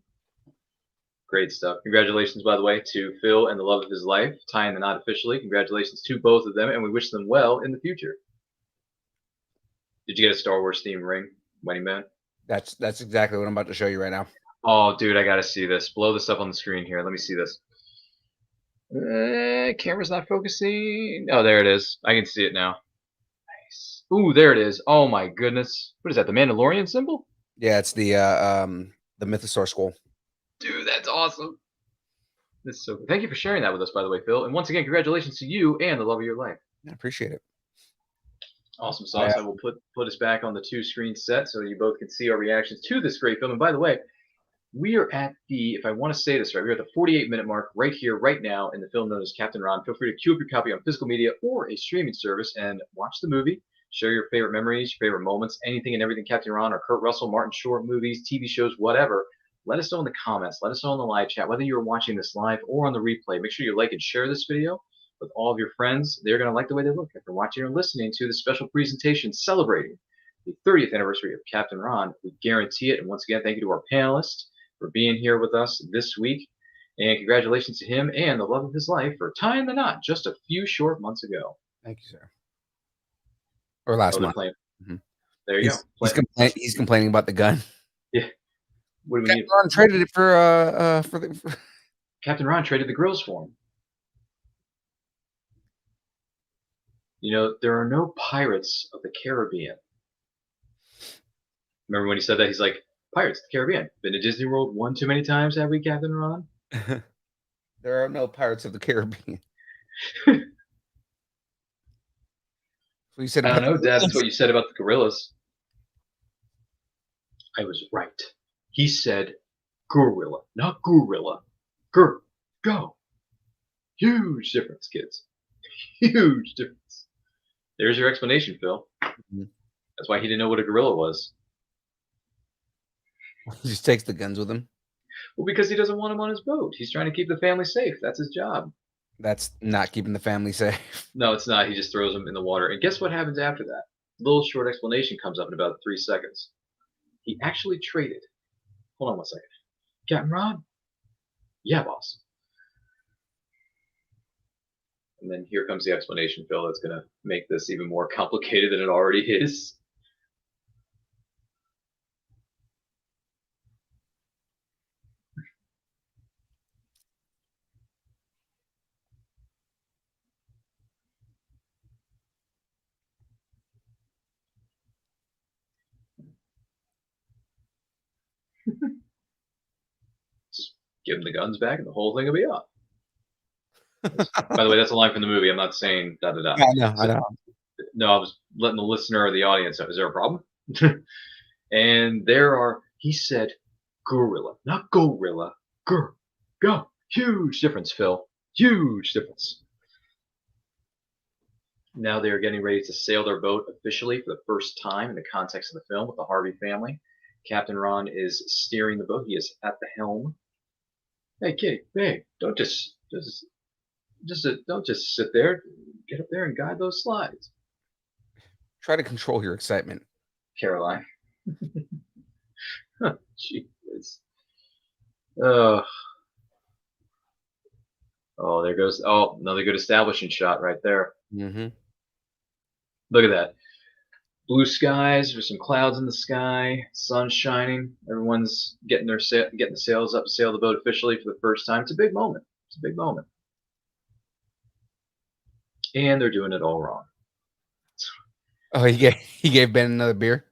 Great stuff. Congratulations, by the way, to Phil and the love of his life, tying the knot officially. Congratulations to both of them, and we wish them well in the future. Did you get a Star Wars themed ring, wedding band? That's exactly what I'm about to show you right now. Oh, dude, I gotta see this. Blow this up on the screen here. Let me see this. Camera's not focusing. Oh, there it is. I can see it now. Nice. Ooh, there it is. Oh my goodness. What is that? The Mandalorian symbol? Yeah, it's the Mythosaur skull. Dude, that's awesome. That's so good. Thank you for sharing that with us, by the way, Phil. And once again, congratulations to you and the love of your life. I appreciate it. Awesome sauce. I will put us back on the 2-screen set so you both can see our reactions to this great film. And by the way, we are at the, if I want to say this right, we're at the 48-minute mark right here, right now, in the film known as Captain Ron. Feel free to queue up your copy on physical media or a streaming service and watch the movie. Share your favorite memories, your favorite moments, anything and everything Captain Ron or Kurt Russell, Martin Short movies, TV shows, whatever. Let us know in the comments. Let us know in the live chat, whether you're watching this live or on the replay. Make sure you like and share this video with all of your friends. They're going to like the way they look after watching or listening to the special presentation celebrating the 30th anniversary of Captain Ron. We guarantee it. And once again, thank you to our panelists for being here with us this week. And congratulations to him and the love of his life for tying the knot just a few short months ago. Thank you, sir. Or last month. Mm-hmm. There you go. He's complaining about the gun. Yeah. What do we need? Ron traded it for Captain Ron traded the grills for him. You know, there are no pirates of the Caribbean. Remember when he said that? He's like, Pirates of the Caribbean. Been to Disney World one too many times, have we, Captain Ron? There are no Pirates of the Caribbean. So you said I don't know, Dad. That's what you said about the gorillas. I was right. He said gorilla, not gorilla. Go. Huge difference, kids. Huge difference. There's your explanation, Phil. Mm-hmm. That's why he didn't know what a gorilla was. He just takes the guns with him. Well, because he doesn't want them on his boat. He's trying to keep the family safe. That's his job. That's not keeping the family safe. No, it's not. He just throws them in the water. And guess what happens after that? A little short explanation comes up in about 3 seconds. He actually traded. Hold on 1 second. Captain Ron? Yeah, boss. And then here comes the explanation, Phil, that's going to make this even more complicated than it already is. Just give him the guns back and the whole thing will be off. By the way, that's a line from the movie. I'm not saying da-da-da. I know. No, I was letting the listener or the audience know. Is there a problem? And he said gorilla, not gorilla. Go. Huge difference, Phil. Huge difference. Now they're getting ready to sail their boat officially for the first time in the context of the film with the Harvey family. Captain Ron is steering the boat. He is at the helm. Hey, Kitty, hey, don't just sit there. Get up there and guide those slides. Try to control your excitement, Caroline. Jeez. Oh, there goes. Oh, another good establishing shot right there. Mm-hmm. Look at that. Blue skies. There's some clouds in the sky. Sun shining. Everyone's getting the sails up to sail the boat officially for the first time. It's a big moment. It's a big moment. And they're doing it all wrong. Oh, he gave Ben another beer.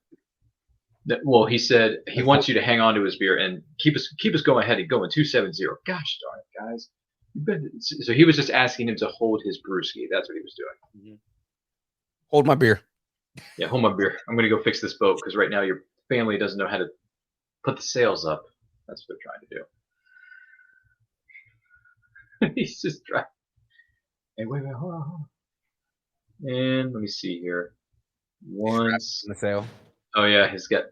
Well, he said he wants you to hang on to his beer and keep us going ahead and going 270. Gosh darn it, guys. So he was just asking him to hold his brewski. That's what he was doing. Hold my beer. Yeah, hold my beer. I'm gonna go fix this boat because right now your family doesn't know how to put the sails up. That's what they're trying to do. He's just trying. Hey, wait, hold on. And let me see here. Once. In the sail. Oh yeah, he's got.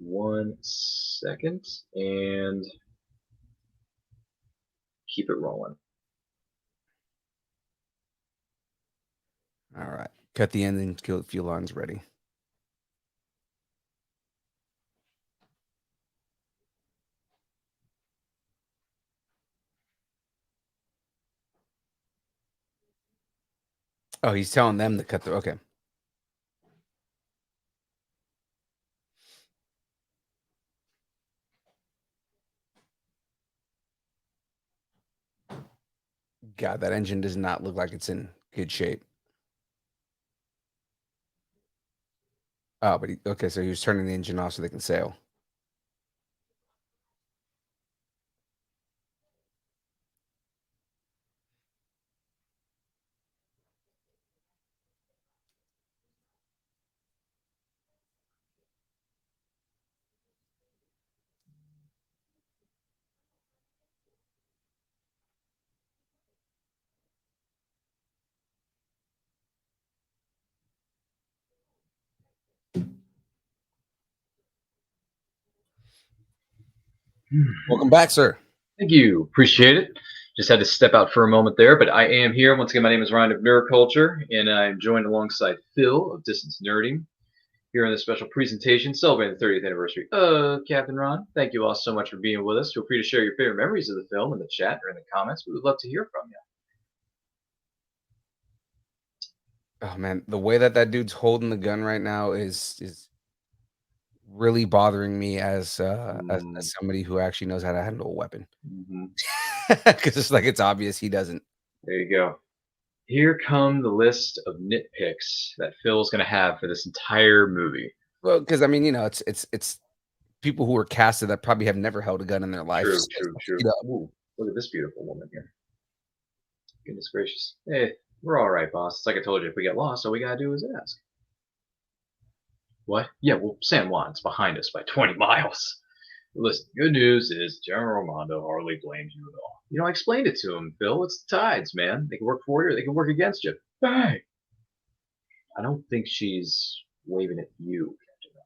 1 second and keep it rolling. All right. Cut the end and kill a few lines ready. Oh, he's telling them to cut the. Okay. God, that engine does not look like it's in good shape. Oh, but okay, so he was turning the engine off so they can sail. Welcome back, sir. Thank you. Appreciate it. Just had to step out for a moment there, but I am here. Once again, my name is Ryan of Nerd Culture, and I'm joined alongside Phil of Distance Nerding here on this special presentation celebrating the 30th anniversary of Captain Ron. Thank you all so much for being with us. Feel free to share your favorite memories of the film in the chat or in the comments. We would love to hear from you. Oh man, the way that dude's holding the gun right now is really bothering me as somebody who actually knows how to handle a weapon. Because it's like it's obvious he doesn't. There you go. Here come the list of nitpicks that Phil's going to have for this entire movie. Well, because I mean, you know, it's people who are casted that probably have never held a gun in their life. True. Ooh, look at this beautiful woman here. Goodness gracious. Hey, we're all right, boss. It's like I told you, if we get lost, all we got to do is ask. What? Yeah, well, San Juan's behind us by 20 miles. Listen, good news is General Armando hardly blames you at all. You know, I explained it to him, Phil. It's the tides, man. They can work for you or they can work against you. Hey! I don't think she's waving at you, Captain.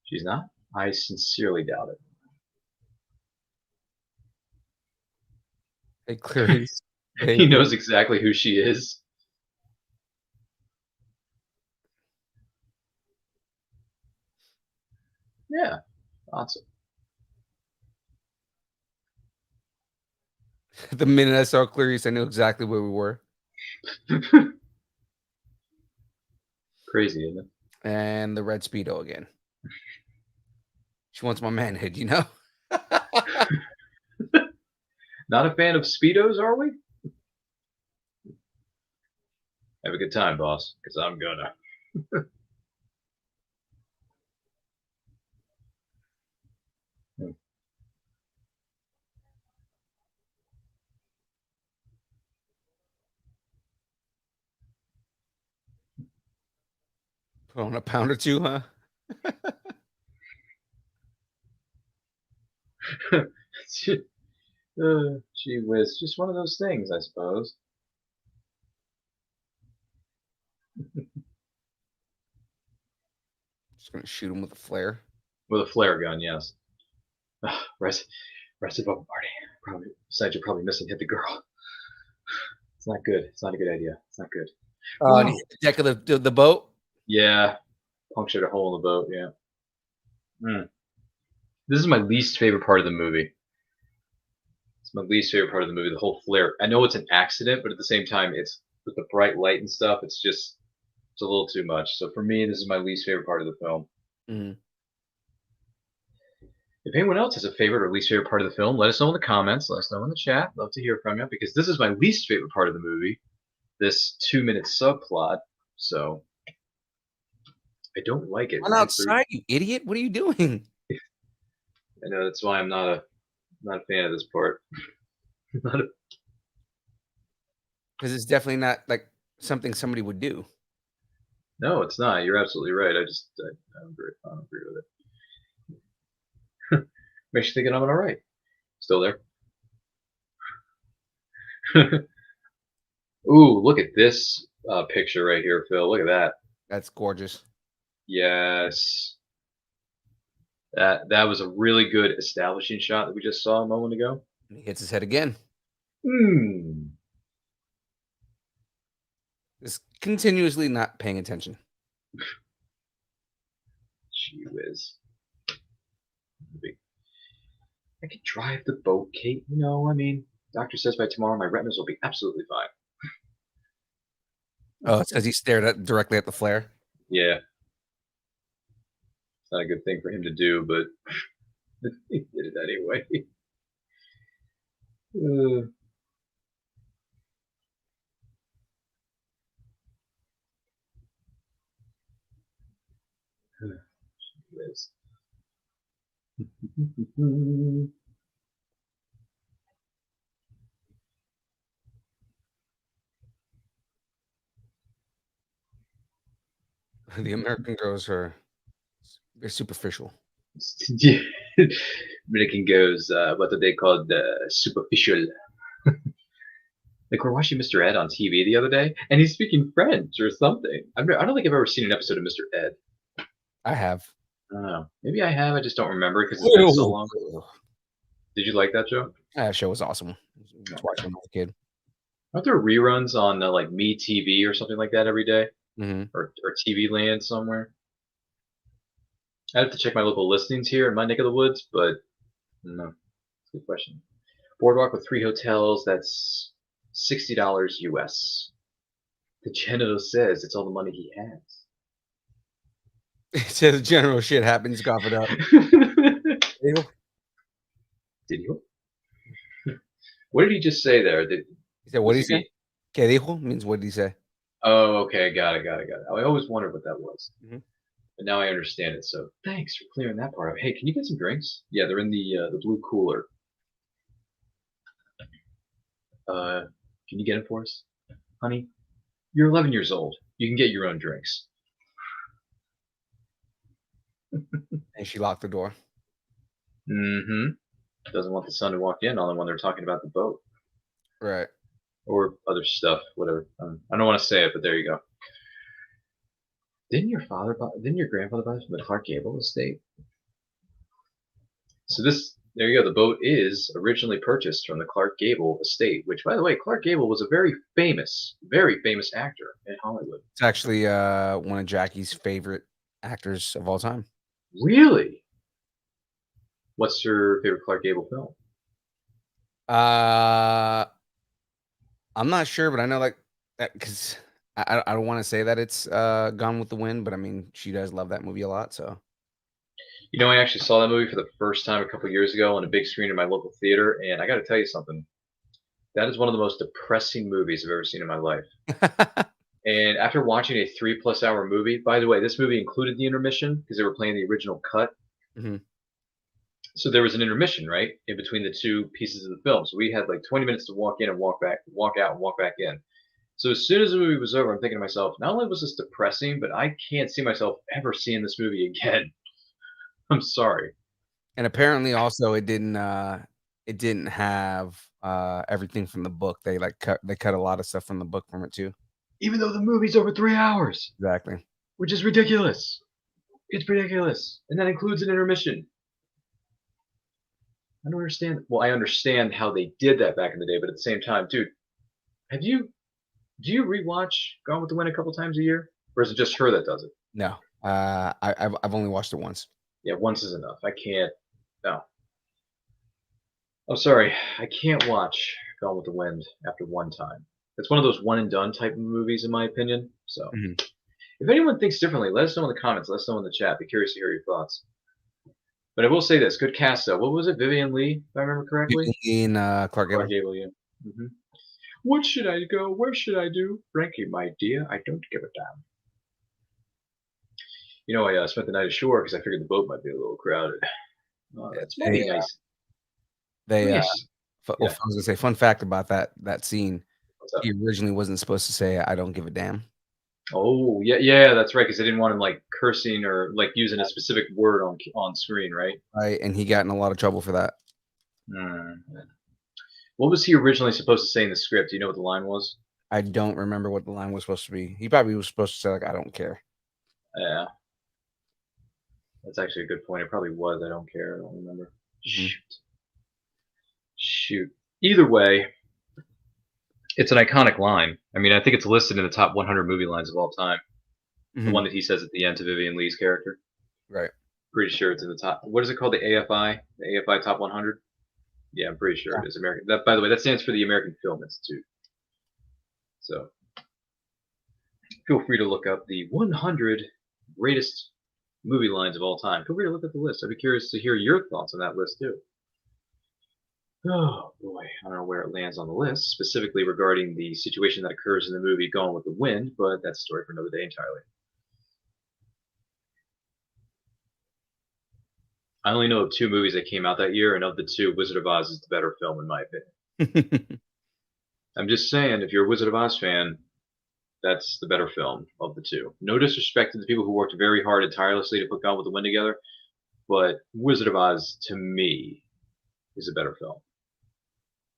She's not? I sincerely doubt it. Hey, Clarice. He knows exactly who she is. Yeah, awesome. The minute I saw Clarice, I knew exactly where we were. Crazy, isn't it? And the red Speedo again. She wants my manhood, you know? Not a fan of Speedos, are we? Have a good time, boss, because I'm gonna. Put on a pound or two, huh? Gee whiz, just one of those things, I suppose. Just gonna shoot him with a flare. With a flare gun, yes. Rest above the party. Probably, besides, you're probably missing hit the girl. It's not good. It's not a good idea. It's not good. And he hit the deck of the boat. Yeah, punctured a hole in the boat. Yeah. This is my least favorite part of the movie. It's my least favorite part of the movie. The whole flare. I know it's an accident, but at the same time, it's with the bright light and stuff. It's a little too much. So for me, this is my least favorite part of the film. Mm. If anyone else has a favorite or least favorite part of the film, let us know in the comments. Let us know in the chat. Love to hear from you because this is my least favorite part of the movie. This 2-minute subplot. So I don't like it. Run outside, you idiot! What are you doing? I know that's why I'm not a fan of this part. Not a, Because it's definitely not like something somebody would do. no, it's not. You're absolutely right. I don't agree with it. Makes you think I'm all right. Still there. Ooh, look at this picture right here, Phil. Look at that. That's gorgeous. Yes. That was a really good establishing shot that we just saw a moment ago. He hits his head again. Hmm. Just continuously not paying attention. Gee whiz. I could drive the boat, Kate. You know, I mean, doctor says by tomorrow my retinas will be absolutely fine. Oh, it's because he stared directly at the flare. Yeah. It's not a good thing for him to do, but he did it anyway. Whiz. The American girls are they're superficial. Yeah. Dominican goes, what do they call superficial? Like we're watching Mr. Ed on TV the other day, and he's speaking French or something. I don't think I've ever seen an episode of Mr. Ed. I have. I don't know. Maybe I have. I just don't remember because it's been so long. Did you like that show? That show was awesome. I was watching when I was a kid. Aren't there reruns on like Me TV or something like that every day, or TV Land somewhere? I have to check my local listings here in my neck of the woods, but no, that's a good question. Boardwalk with 3 hotels. That's $60 US. The janitor says it's all the money he has. It says general shit happens. Cough it up. Did you? What did he just say there? He said, "What did he say?" ¿Qué dijo? Means what did he say? Oh, okay, got it. I always wondered what that was, Mhm. but now I understand it. So thanks for clearing that part up. Hey, can you get some drinks? Yeah, they're in the blue cooler. Can you get them for us, honey? You're 11 years old. You can get your own drinks. And she locked the door. Mm-hmm. Doesn't want the son to walk in, only when they're talking about the boat. Right. Or other stuff, whatever. I don't want to say it, but there you go. Didn't your grandfather buy this from the Clark Gable estate? So there you go. The boat is originally purchased from the Clark Gable estate, which, by the way, Clark Gable was a very famous actor in Hollywood. It's actually one of Jackie's favorite actors of all time. Really? What's your favorite Clark Gable film? I'm not sure, but I know like that because I don't want to say that it's Gone with the Wind, but I mean she does love that movie a lot. So You know, I actually saw that movie for the first time a couple years ago on a big screen in my local theater, and I got to tell you something. That is one of the most depressing movies I've ever seen in my life. And after watching a 3+ hour movie, by the way, this movie included the intermission because they were playing the original cut. Mhm. So there was an intermission, right, in between the two pieces of the film. So we had like 20 minutes to walk in and walk back, walk out and walk back in. So as soon as the movie was over, I'm thinking to myself, not only was this depressing, but I can't see myself ever seeing this movie again. I'm sorry. And apparently also it didn't have everything from the book. They cut a lot of stuff from the book from it too. Even though the movie's over 3 hours, Exactly. which is ridiculous. It's ridiculous. And that includes an intermission. I don't understand. Well, I understand how they did that back in the day, but at the same time, dude, do you rewatch Gone with the Wind a couple times a year? Or is it just her that does it? No. I've only watched it once. Yeah, once is enough. I can't. No. I'm sorry. I can't watch Gone with the Wind after one time. It's one of those one and done type of movies, in my opinion. So, if anyone thinks differently, let us know in the comments. Let us know in the chat. Be curious to hear your thoughts. But I will say this: good cast, though. What was it, Vivian Lee, if I remember correctly? In Clark Gable. Clark Gable, yeah. What should I go? Where should I do? Frankie, my dear, I don't give a damn. You know, I spent the night ashore because I figured the boat might be a little crowded. That's mighty nice. They Nice. well, Yeah. I was gonna say, fun fact about that scene, What's up? he originally wasn't supposed to say, "I don't give a damn." Oh, yeah, yeah, that's right. Because they didn't want him like cursing or like using a specific word on screen, right? Right, and he got in a lot of trouble for that. Mm. What was he originally supposed to say in the script? Do you know what the line was? I don't remember what the line was supposed to be. He probably was supposed to say, like, "I don't care." Yeah, that's actually a good point. It probably was. I don't care. I don't remember. Mhm. Shoot. Shoot. Either way, it's an iconic line. I mean, I think it's listed in the top 100 movie lines of all time. The Mhm. one that he says at the end to Vivian Lee's character. Right. Pretty sure it's in the top. What is it called? The AFI? The AFI Top 100? Yeah, I'm pretty sure Yeah. it is American. That, by the way, that stands for the American Film Institute. So feel free to look up the 100 greatest movie lines of all time. Feel free to look at the list. I'd be curious to hear your thoughts on that list too. Oh boy, I don't know where it lands on the list, specifically regarding the situation that occurs in the movie Gone with the Wind, but that's a story for another day entirely. I only know of two movies that came out that year, and of the two, Wizard of Oz is the better film in my opinion. I'm just saying, if you're a Wizard of Oz fan, that's the better film of the two. No disrespect to the people who worked very hard and tirelessly to put Gone with the Wind together, but Wizard of Oz, to me, is a better film.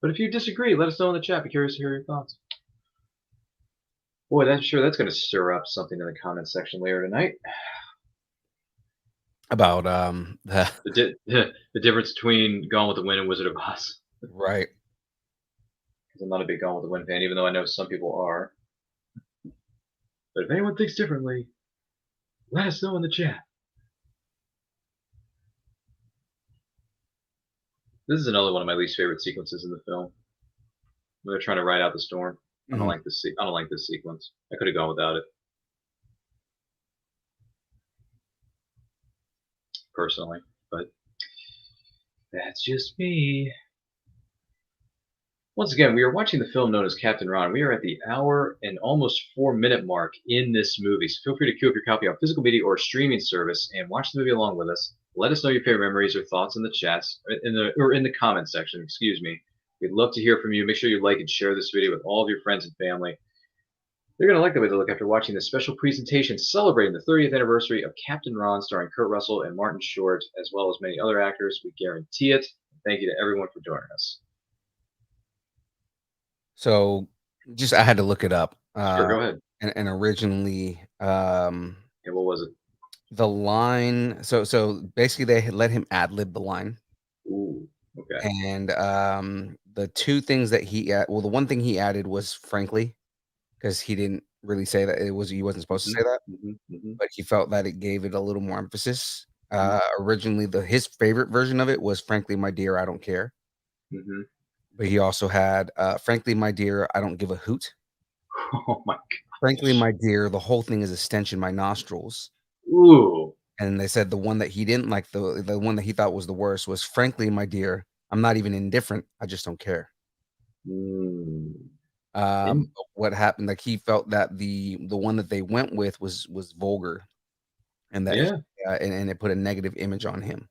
But if you disagree, let us know in the chat. Be curious to hear your thoughts. Boy, that's going to stir up something in the comment section later tonight. About, The difference between Gone with the Wind and Wizard of Oz. right. Because I'm not a big Gone with the Wind fan, even though I know some people are. But if anyone thinks differently, let us know in the chat. This is another one of my least favorite sequences in the film. When they're trying to ride out the storm. I don't Mhm. like this. I don't like this sequence. I could have gone without it, personally. But that's just me. Once again, we are watching the film known as Captain Ron. We are at the hour and almost 4-minute mark in this movie. So feel free to queue up your copy on physical media or streaming service and watch the movie along with us. Let us know your favorite memories or thoughts in the chats, in the comment section. Excuse me. We'd love to hear from you. Make sure you like and share this video with all of your friends and family. They're going to like the way they look after watching this special presentation celebrating the 30th anniversary of Captain Ron, starring Kurt Russell and Martin Short, as well as many other actors. We guarantee it. Thank you to everyone for joining us. So, just I had to look it up, Sure, go ahead. and originally, Yeah, what was it? the line so basically they had let him ad lib the line, Ooh, okay. and, the 2 things that the one thing he added was "frankly," because he didn't really say that he wasn't supposed to say that, but he felt that it gave it a little more emphasis. Originally, his favorite version of it was "Frankly, my dear, I don't care," but he also had, "Frankly, my dear, I don't give a hoot." Oh my "Frankly, gosh. my dear, the whole thing is a stench in my nostrils." Ooh. And they said the one that he didn't like, the one that he thought was the worst was, "Frankly, my dear, I'm not even indifferent, I just don't care." Mm. In, What happened, like, he felt that the one that they went with was vulgar, and that yeah. and it put a negative image on him.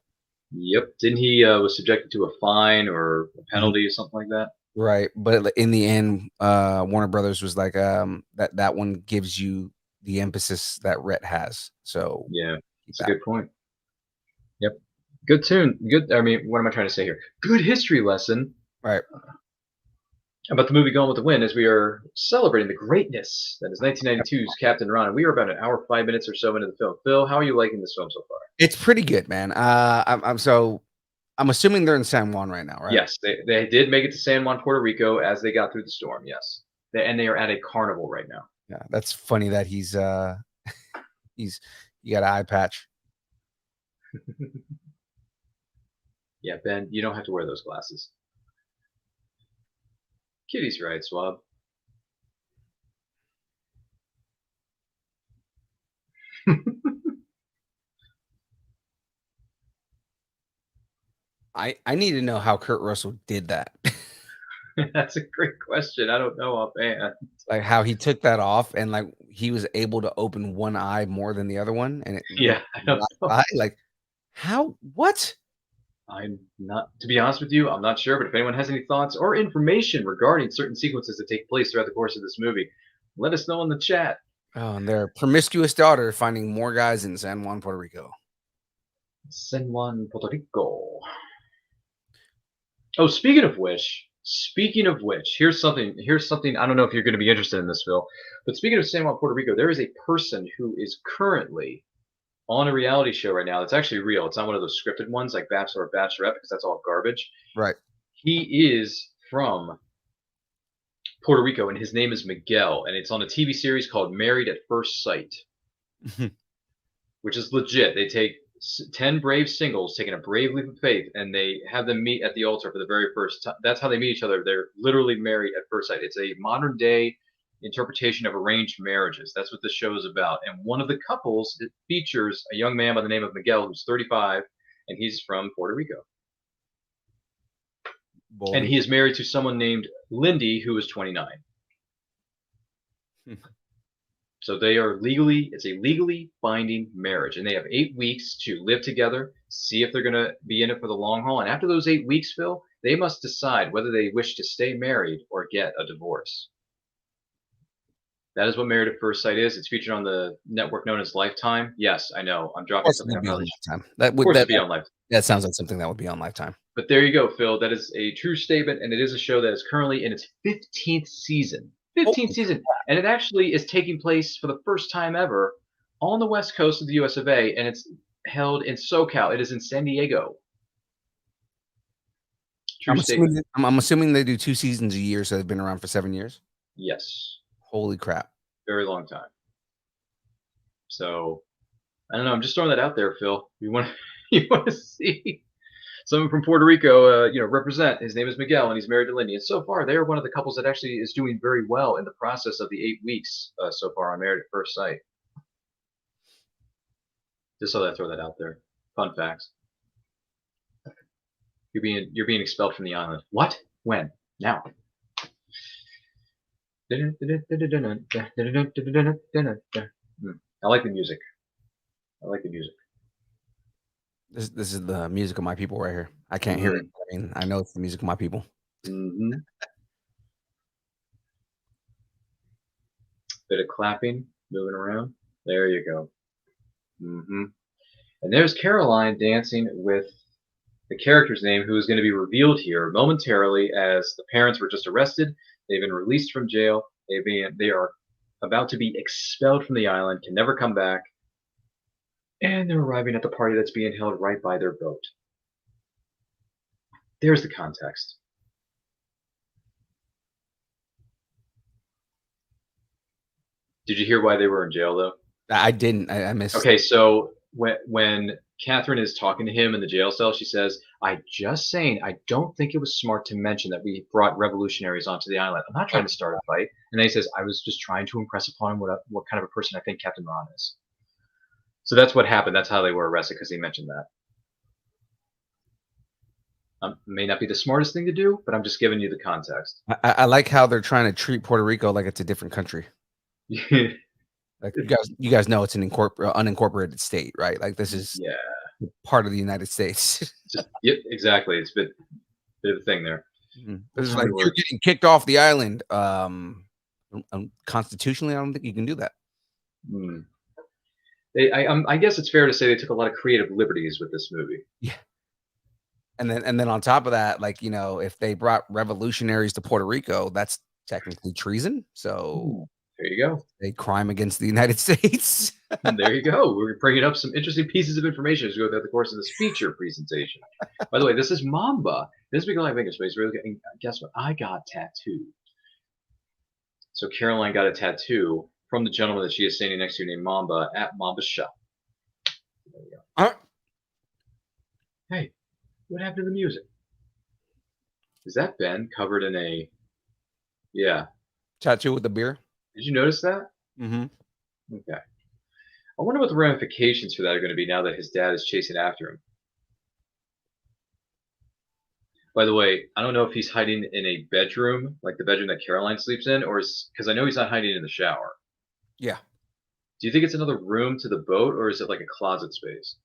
Yep. Didn't he was subjected to a fine or a Mhm. penalty or something like that? Right, but in the end, Warner Brothers was like, that one gives you the emphasis that Rhett has, so Yeah. keep It's a that. good point. Yep. Good tune. Good. I mean, what am I trying to say here? Good history lesson Right. about the movie Gone with the Wind as we are celebrating the greatness that is 1992's Captain Ron. And we are about an hour, 5 minutes or so into the film. Phil, how are you liking this film so far? It's pretty good, man. I'm assuming they're in San Juan right now, right? Yes, they did make it to San Juan, Puerto Rico as they got through the storm. Yes. And they are at a carnival right now. Yeah, that's funny that he's he got an eye patch. Yeah, Ben, you don't have to wear those glasses. Kitty's right, Swab. I need to know how Kurt Russell did that. That's a great question. I don't know offhand. Like, how he took that off and, like, he was able to open one eye more than the other one, and it looked Yeah, I don't left know. eye, like, how what? I'm not, to be honest with you, I'm not sure, but if anyone has any thoughts or information regarding certain sequences that take place throughout the course of this movie, let us know in the chat. Oh, and their promiscuous daughter finding more guys in San Juan, Puerto Rico. San Juan, Puerto Rico. Oh, speaking of which, here's something. I don't know if you're going to be interested in this, Phil, but speaking of San Juan, Puerto Rico, there is a person who is currently on a reality show right now that's actually real. It's not one of those scripted ones like Bachelor or Bachelorette because that's all garbage. Right. He is from Puerto Rico and his name is Miguel, and it's on a TV series called Married at First Sight, which is legit. They take 10 brave singles taking a brave leap of faith and they have them meet at the altar for the very first time. That's how they meet each other. They're literally married at first sight. It's a modern day interpretation of arranged marriages. That's what this show is about. And one of the couples, it features a young man by the name of Miguel who's 35 and he's from Puerto Rico. Bold. And he is married to someone named Lindy who is 29. So they are it's a legally binding marriage, and they have 8 weeks to live together, see if they're going to be in it for the long haul. And after those 8 weeks, Phil, they must decide whether they wish to stay married or get a divorce. That is what Married at First Sight is. It's featured on the network known as Lifetime. Yes, I know. I'm dropping something on Lifetime. That be on Lifetime. That sounds like something that would be on Lifetime. But there you go, Phil. That is a true statement, and it is a show that is currently in its 15th season. 15th season, and it actually is taking place for the first time ever on the west coast of the US of A, and it's held in SoCal. It is in San Diego. I'm assuming they do 2 seasons a year, so they've been around for 7 years. Yes. Holy crap! Very long time. So I don't know. I'm just throwing that out there, Phil. You want to see someone from Puerto Rico, represent. His name is Miguel, and he's married to Lindy. And so far, they are one of the couples that actually is doing very well in the process of the 8 weeks so far on Married at First Sight. Just thought I'd throw that out there. Fun facts. You're being expelled from the island. What? When? Now. I like the music. This is the music of my people right here. I can't hear it. I mean, I know it's the music of my people. Bit of clapping, moving around. There you go. And there's Caroline dancing with the character's name, who is going to be revealed here momentarily, as the parents were just arrested. They've been released from jail. They are about to be expelled from the island, can never come back. And they're arriving at the party that's being held right by their boat. There's the context. Did you hear why they were in jail, though? I didn't. I missed. Okay, so when Catherine is talking to him in the jail cell, she says, I don't think it was smart to mention that we brought revolutionaries onto the island. I'm not trying to start a fight. And then he says, I was just trying to impress upon him what kind of a person I think Captain Ron is. So that's what happened. That's how they were arrested, because he mentioned that. May not be the smartest thing to do, but I'm just giving you the context. I like how they're trying to treat Puerto Rico like it's a different country. Like you guys know it's an unincorporated state, right? Like this is part of the United States. Yep, exactly. It's a bit of a thing there. It's like you're getting kicked off the island. Constitutionally, I don't think you can do that. I guess it's fair to say they took a lot of creative liberties with this movie. Yeah. And then on top of that, like, if they brought revolutionaries to Puerto Rico, that's technically treason. So there you go. A crime against the United States. And there you go. We're bringing up some interesting pieces of information as we go throughout the course of this feature presentation. By the way, this is Mamba. This big like Vegas space. And guess what? I got tattooed. So Caroline got a tattoo from the gentleman that she is standing next to named Mamba at Mamba's shop. There you go. Hey, what happened to the music? Is that Ben covered in a tattoo with the beer? Did you notice that? Mm-hmm. Okay. I wonder what the ramifications for that are going to be now that his dad is chasing after him. By the way, I don't know if he's hiding in a bedroom, like the bedroom that Caroline sleeps in, or because I know he's not hiding in the shower. Yeah. Do you think it's another room to the boat, or is it like a closet space?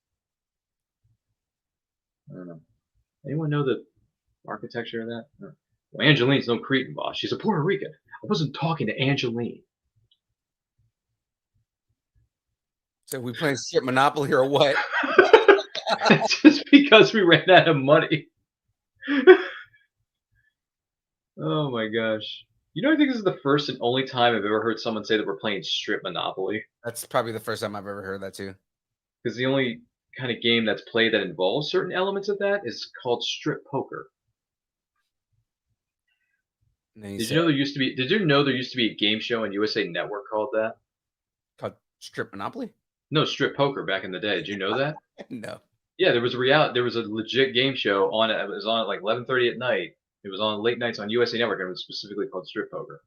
I don't know. Anyone know the architecture of that? No. Well, Angeline's no Cretan, boss. She's a Puerto Rican. I wasn't talking to Angeline. So we playing strip Monopoly or what? Just because we ran out of money. Oh my gosh. You know, I think this is the first and only time I've ever heard someone say that we're playing strip Monopoly. That's probably the first time I've ever heard that too. Because the only kind of game that's played that involves certain elements of that is called strip poker. Did you know there used to be? Did you know there used to be a game show on USA Network called that? Called Strip Monopoly? No, strip poker back in the day. Did you know that? No. Yeah, there was a legit game show on it. It was on at like 11:30 at night. It was on late nights on USA Network, and it was specifically called strip poker.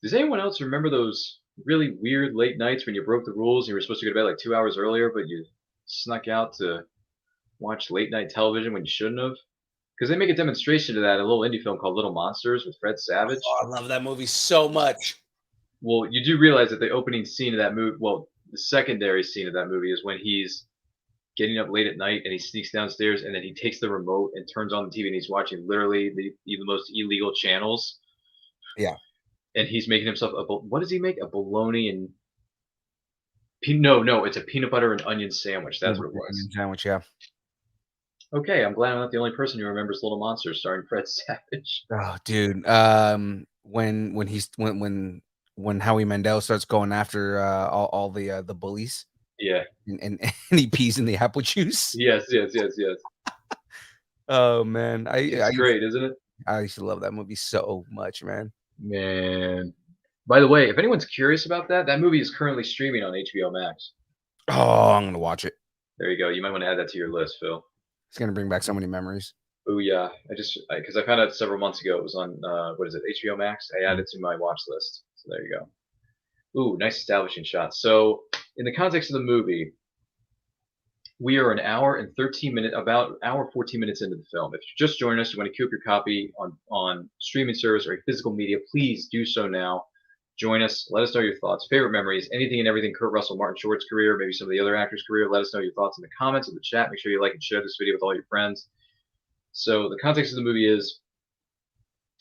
Does anyone else remember those really weird late nights when you broke the rules and you were supposed to go to bed like 2 hours earlier, but you snuck out to watch late night television when you shouldn't have? Because they make a demonstration to that, a little indie film called Little Monsters with Fred Savage. Oh, I love that movie so much. Well, you do realize that the opening scene of that movie, well, the secondary scene of that movie is when he's getting up late at night and he sneaks downstairs and then he takes the remote and turns on the TV and he's watching literally the most illegal channels. Yeah. And he's making himself what does he make? A bologna and no, it's a peanut butter and onion sandwich. That's what it was. Onion sandwich, yeah. Okay, I'm glad I'm not the only person who remembers Little Monsters starring Fred Savage. Oh, dude. When Howie Mandel starts going after all the bullies. Yeah. And he pees in the apple juice. Yes. Oh man, It's great, isn't it? I used to love that movie so much, man. Man. By the way, if anyone's curious about that movie is currently streaming on HBO Max. Oh, I'm gonna watch it. There you go. You might want to add that to your list, Phil. It's gonna bring back so many memories. Oh yeah, because I found out several months ago it was on what is it, HBO Max. I added it to my watch list. So there you go. Ooh, nice establishing shot. So in the context of the movie, we are an hour and 13 minutes, about an hour 14 minutes into the film. If you're just joining us, you want to queue up your copy on streaming service or physical media, please do so now. Join us. Let us know your thoughts, favorite memories, anything and everything Kurt Russell, Martin Short's career, maybe some of the other actors' career. Let us know your thoughts in the comments of the chat. Make sure you like and share this video with all your friends. So the context of the movie is,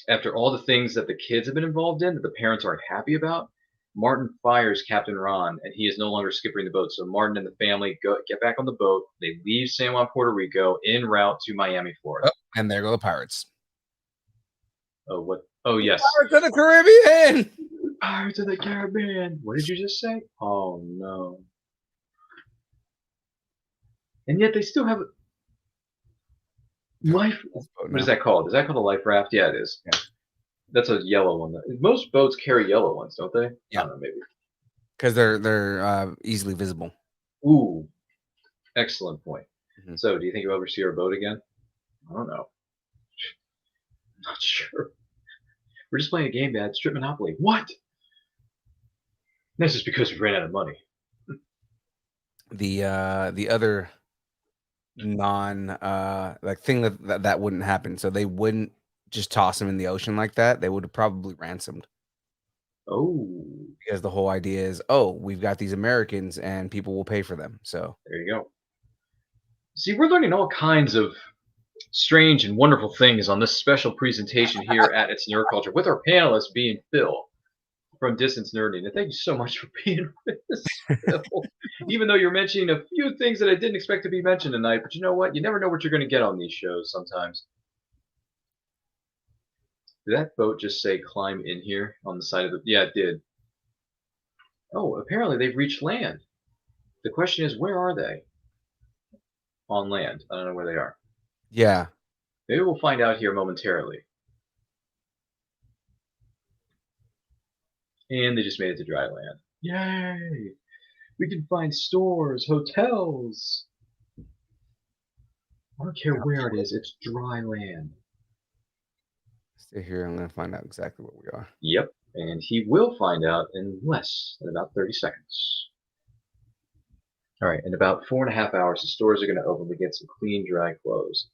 after all the things that the kids have been involved in that the parents aren't happy about, Martin fires Captain Ron, and he is no longer skippering the boat. So Martin and the family get back on the boat. They leave San Juan, Puerto Rico, en route to Miami, Florida. Oh, and there go the pirates. Oh, what? Oh, yes. Pirates of the Caribbean! Pirates of the Caribbean. What did you just say? Oh, no. And yet they still have life. What is that called? Is that called a life raft? Yeah, it is. Yeah. That's a yellow one. Most boats carry yellow ones, don't they? Yeah. I don't know, maybe. Because they're easily visible. Ooh, excellent point. Mm-hmm. So, do you think you'll ever see our boat again? I don't know. Not sure. We're just playing a game, Dad. Strip Monopoly. What? This is because we ran out of money. The other non like thing that wouldn't happen. So they wouldn't just toss him in the ocean like that. They would have probably ransomed. Oh. Because the whole idea is, oh, we've got these Americans and people will pay for them. So there you go. See, we're learning all kinds of strange and wonderful things on this special presentation here at It's Nerd Culture with our panelists being Phil from Distance Nerding. And thank you so much for being with us, Phil. Even though you're mentioning a few things that I didn't expect to be mentioned tonight, but you know what? You never know what you're going to get on these shows sometimes. Did that boat just say climb in here on the side of the... Yeah, it did. Oh, apparently they've reached land. The question is, where are they? On land. I don't know where they are. yeah. Maybe we'll find out here momentarily. And they just made it to dry land. Yay! We can find stores, hotels. I don't care where it is, it's dry land. Stay here. I'm going to find out exactly where we are. Yep, and he will find out in less than about 30 seconds. All right, in about 4.5 hours, the stores are going to open to get some clean, dry clothes.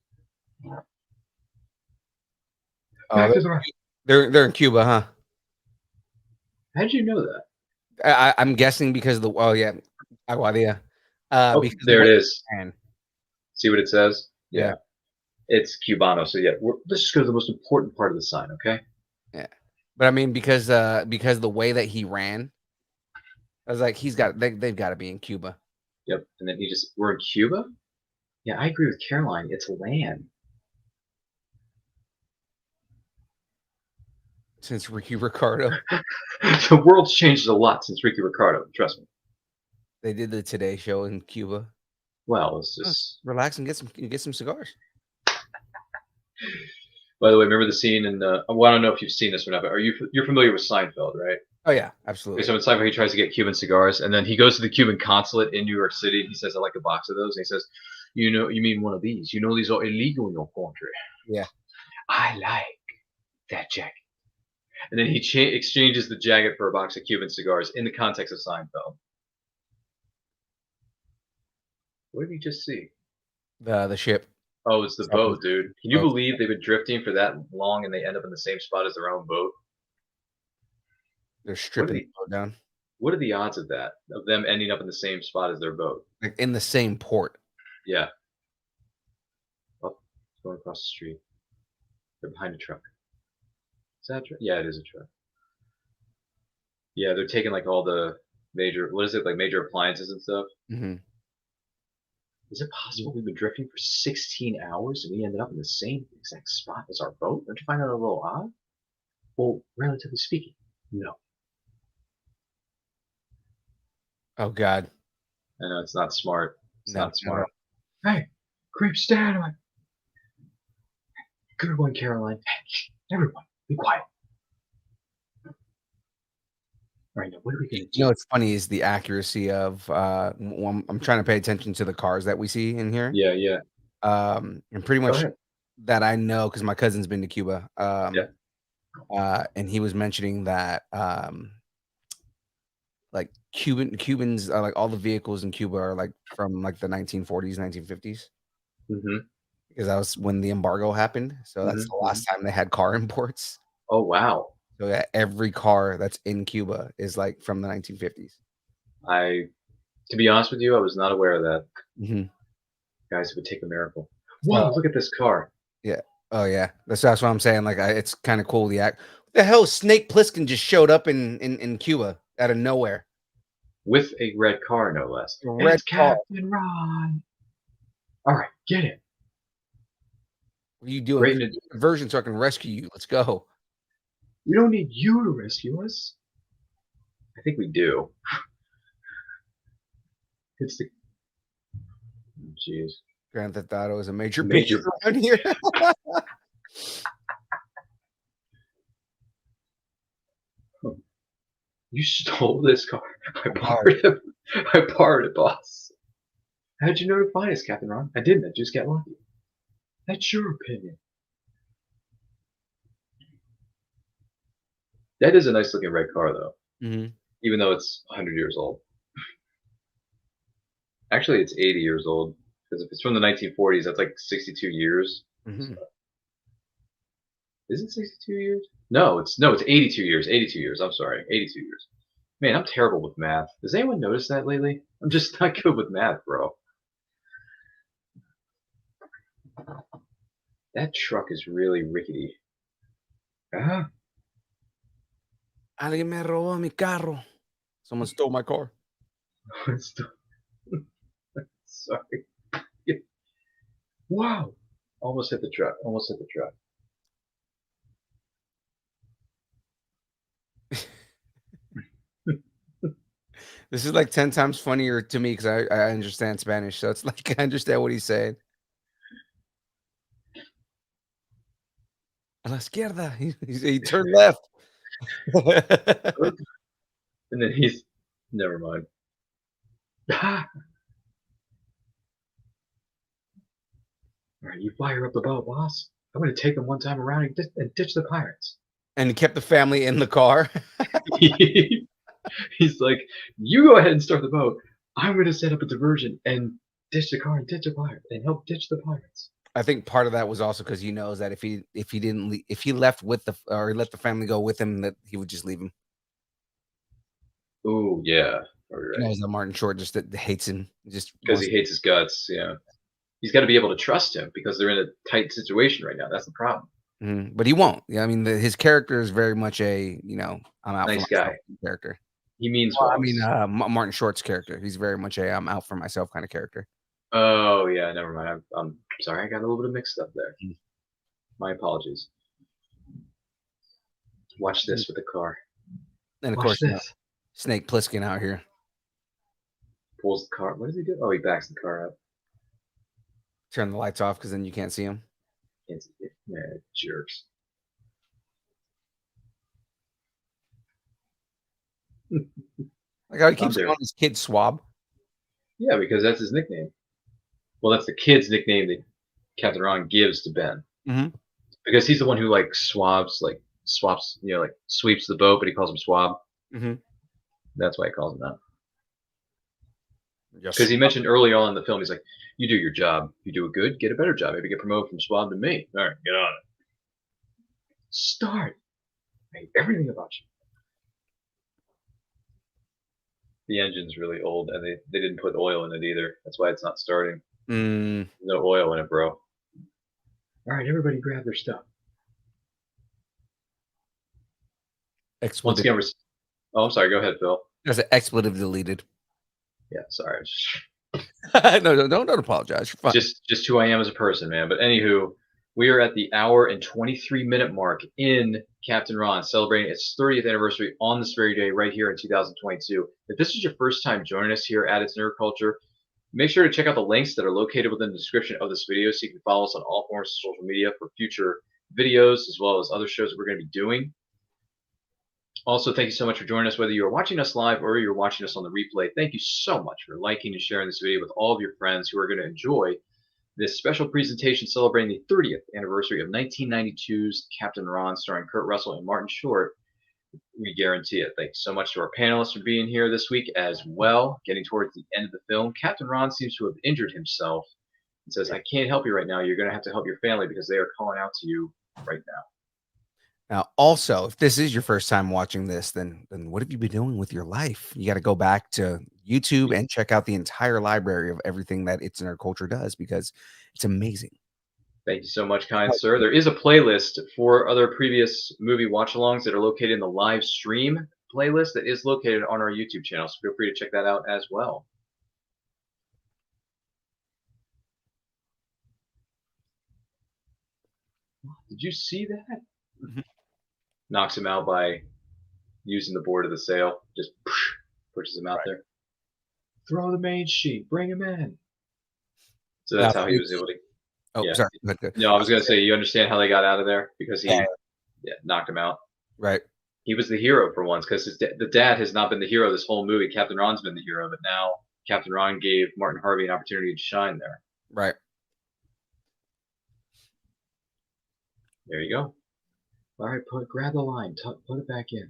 They're in Cuba, huh? How did you know that? I'm guessing because Aguadilla. There it is. See what it says? Yeah. It's Cubano. So yeah, let's just go to the most important part of the sign, okay? Yeah. But I mean, because the way that he ran, I was like, they've got to be in Cuba. Yep. And then we're in Cuba? Yeah, I agree with Caroline. It's land. Since Ricky Ricardo. The world's changed a lot since Ricky Ricardo, trust me. They did the Today Show in Cuba. Well, it's just Relax and get some cigars. By the way, remember the scene in well, I don't know if you've seen this or not, but you're familiar with Seinfeld, right? Oh yeah, Okay, absolutely. so in Seinfeld, he tries to get Cuban cigars, and then he goes to the Cuban consulate in New York City. And he says, "I like a box of those." And he says, you mean one of these? You know, these are illegal in your country." Yeah. I like that jacket. And then he exchanges the jacket for a box of Cuban cigars in the context of Seinfeld. What did he just see? The ship. Oh, it's the boat, dude. Can you believe they've been drifting for that long and they end up in the same spot as their own boat? They're stripping the boat down. What are the odds of that? Of them ending up in the same spot as their boat? Like in the same port. Yeah. Oh, it's going across the street. They're behind a truck. Is that a truck? Yeah, it is a truck. Yeah, they're taking like all the major, what is it, like major appliances and stuff? Mm-hmm. Is it possible we've been drifting for 16 hours and we ended up in the same exact spot as our boat? Don't you find that a little odd? Well, relatively speaking, no. Oh God. I know it's not smart. It's No, not smart. Hey, creep stand on. Good one, Caroline. Everyone, be quiet. All right, now what are we gonna do? You know what's funny is the accuracy of I'm trying to pay attention to the cars that we see in here. Yeah, yeah. And pretty Go much ahead. that I know because my cousin's been to Cuba. Yeah. And he was mentioning that like Cubans are like all the vehicles in Cuba are like from like the 1940s, 1950s. Mm-hmm. Because that was when the embargo happened. So that's the last time they had car imports. Oh wow. So yeah, every car that's in Cuba is like from the 1950s. To be honest with you, I was not aware of that. Mm-hmm. Guys, it would take a miracle. Whoa, look at this car. Yeah. Oh yeah. That's what I'm saying. Like it's kind of cool. What the hell? Snake Plissken just showed up in Cuba out of nowhere with a red car, no less. Red it's car. Captain Ron. All right, get it. What are you doing? Version so I can rescue you. Let's go. We don't need you to rescue us. I think we do. It's the. Jeez. Grand Theft Auto is a major around here. You stole this car. I borrowed it, boss. How'd you know to find us, Captain Ron? I didn't. I just got lucky. That's your opinion. That is a nice looking red car, though. Mm-hmm. Even though it's 100 years old. Actually, it's 80 years old. Because if it's from the 1940s, that's like 62 years. Mm-hmm. So. Is it 62 years? No, it's 82 years. 82 years. I'm sorry, 82 years. Man, I'm terrible with math. Does anyone notice that lately? I'm just not good with math, bro. That truck is really rickety. Ah. Alguien me robó mi carro. Someone stole my car. Sorry. Wow. Almost hit the truck. Almost hit the truck. This is like 10 times funnier to me because I understand Spanish. So it's like I understand what he's saying. A la izquierda. He turned left. And then never mind. All right, you fire up the boat, boss. I'm going to take them one time around and ditch the pirates. And he kept the family in the car. He's like, you go ahead and start the boat. I'm going to set up a diversion and ditch the car and ditch the pirate and help ditch the pirates. I think part of that was also because he knows that if he left with or let the family go with him, that he would just leave him. Oh yeah, right. He knows that Martin Short just hates him, just because he hates his guts. Yeah, he's got to be able to trust him because they're in a tight situation right now. That's the problem. But he won't. Yeah, I mean, his character is very much a I'm out for Nice myself guy. character. He means Well, well. I mean, Martin Short's character. He's very much a I'm out for myself kind of character. Oh yeah, never mind. I'm sorry, I got a little bit of mixed up there. My apologies. Watch this with the car. And of Watch course, this. Snake Plissken out here. Pulls the car. What does he do? Oh, he backs the car up. Turn the lights off because then you can't see him. Can't see it. Yeah, jerks. Like how he keeps calling his kid Swab. Yeah, because that's his nickname. Well, that's the kid's nickname that Captain Ron gives to Ben. Because he's the one who swaps, sweeps the boat, but he calls him Swab. That's why he calls him that. Because he mentioned early on in the film, he's like, "You do your job. You do it good, get a better job. Maybe get promoted from Swab to me. All right, get on it. Start. I hate everything about you." The engine's really old, and they didn't put oil in it either. That's why it's not starting. No oil in it, bro. All right, everybody grab their stuff. Once again, I'm sorry. Go ahead, Phil. There's an expletive deleted. Yeah, sorry. No, don't apologize. You're fine. Just who I am as a person, man. But anywho, we are at the hour and 23-minute mark in Captain Ron, celebrating its 30th anniversary on this very day right here in 2022. If this is your first time joining us here at It's Nerd Culture, make sure to check out the links that are located within the description of this video so you can follow us on all forms of social media for future videos as well as other shows that we're going to be doing. Also, thank you so much for joining us, whether you're watching us live or you're watching us on the replay. Thank you so much for liking and sharing this video with all of your friends who are going to enjoy this special presentation celebrating the 30th anniversary of 1992's Captain Ron, starring Kurt Russell and Martin Short. We guarantee it. Thanks so much to our panelists for being here this week as well. Getting towards the end of the film, Captain Ron seems to have injured himself and says, "I can't help you right now. You're going to have to help your family because they are calling out to you right now." Now, also, if this is your first time watching this, then what have you been doing with your life? You got to go back to YouTube and check out the entire library of everything that It's Nerd Culture does because it's amazing. Thank you so much, kind sir. There is a playlist for other previous movie watch-alongs that are located in the live stream playlist that is located on our YouTube channel, so feel free to check that out as well. Did you see that? Knocks him out by using the board of the sail. Just pushes him out there. Throw the main sheet. Bring him in. So that's how he was able to. Oh, sorry. No, I was going to say, you understand how they got out of there? Because he knocked him out. Right. He was the hero for once because the dad has not been the hero this whole movie. Captain Ron's been the hero, but now Captain Ron gave Martin Harvey an opportunity to shine there. Right. There you go. All right, grab the line, put it back in.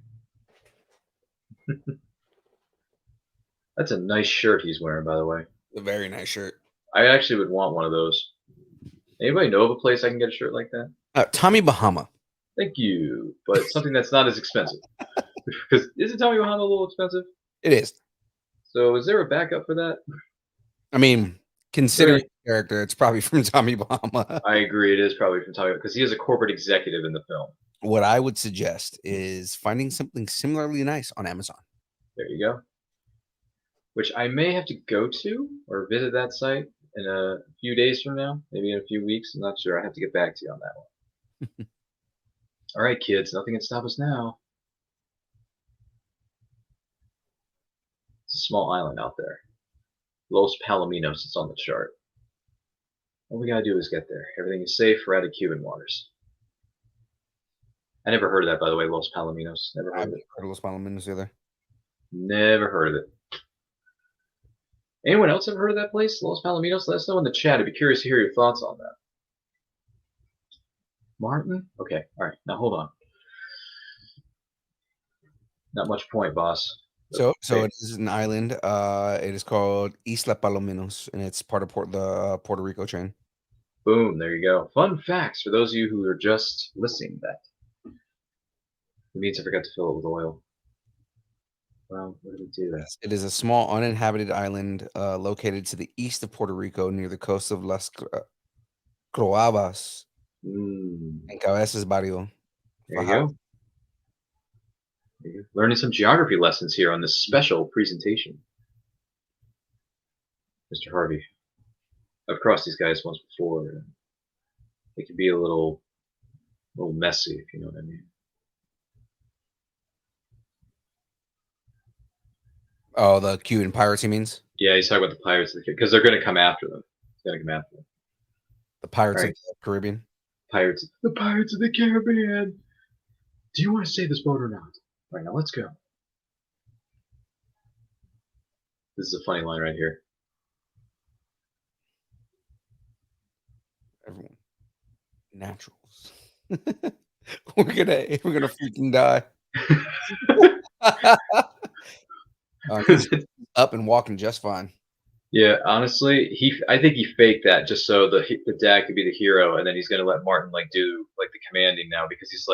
That's a nice shirt he's wearing, by the way. A very nice shirt. I actually would want one of those. Anybody know of a place I can get a shirt like that? Tommy Bahama. Thank you, but something that's not as expensive. Because isn't Tommy Bahama a little expensive? It is. So is there a backup for that? I mean, considering the character, it's probably from Tommy Bahama. I agree, it is probably from Tommy because he is a corporate executive in the film. What I would suggest is finding something similarly nice on Amazon. There you go. Which I may have to go to or visit that site in a few days from now, maybe in a few weeks. I'm not sure. I have to get back to you on that one. All right, kids, nothing can stop us now. It's a small island out there. Los Palominos, it's on the chart. All we gotta do is get there. Everything is safe. We're out of Cuban waters. I never heard of that, by the way, Los Palominos. Never heard of it. Heard of Los Palominos either. Never heard of it. Anyone else ever heard of that place, Los Palominos? Let us know in the chat. I'd be curious to hear your thoughts on that. Martin? Okay, all right. Now hold on. Not much point, boss. So it is an island. It is called Isla Palominos, and it's part of the Puerto Rico chain. Boom, there you go. Fun facts for those of you who are just listening to that. It means I forgot to fill it with oil. Well, what did it do that? It is a small uninhabited island located to the east of Puerto Rico near the coast of Las Croabas Mm, and Cabezas Barrio. there you go. There you go. Learning some geography lessons here on this special presentation. Mr. Harvey. I've crossed these guys once before. And they can be a little messy, if you know what I mean. Oh, the Cuban pirates, he means? Yeah, he's talking about the pirates because they're going to come after them. He's going to come after them. The pirates Right. of the Caribbean? Pirates. The pirates of the Caribbean. Do you want to save this boat or not? All right, now let's go. This is a funny line right here. Everyone. Naturals. we're gonna freaking die. He's up and walking just fine. Yeah, honestly, I think he faked that just so the dad could be the hero, and then he's gonna let Martin do the commanding now because he's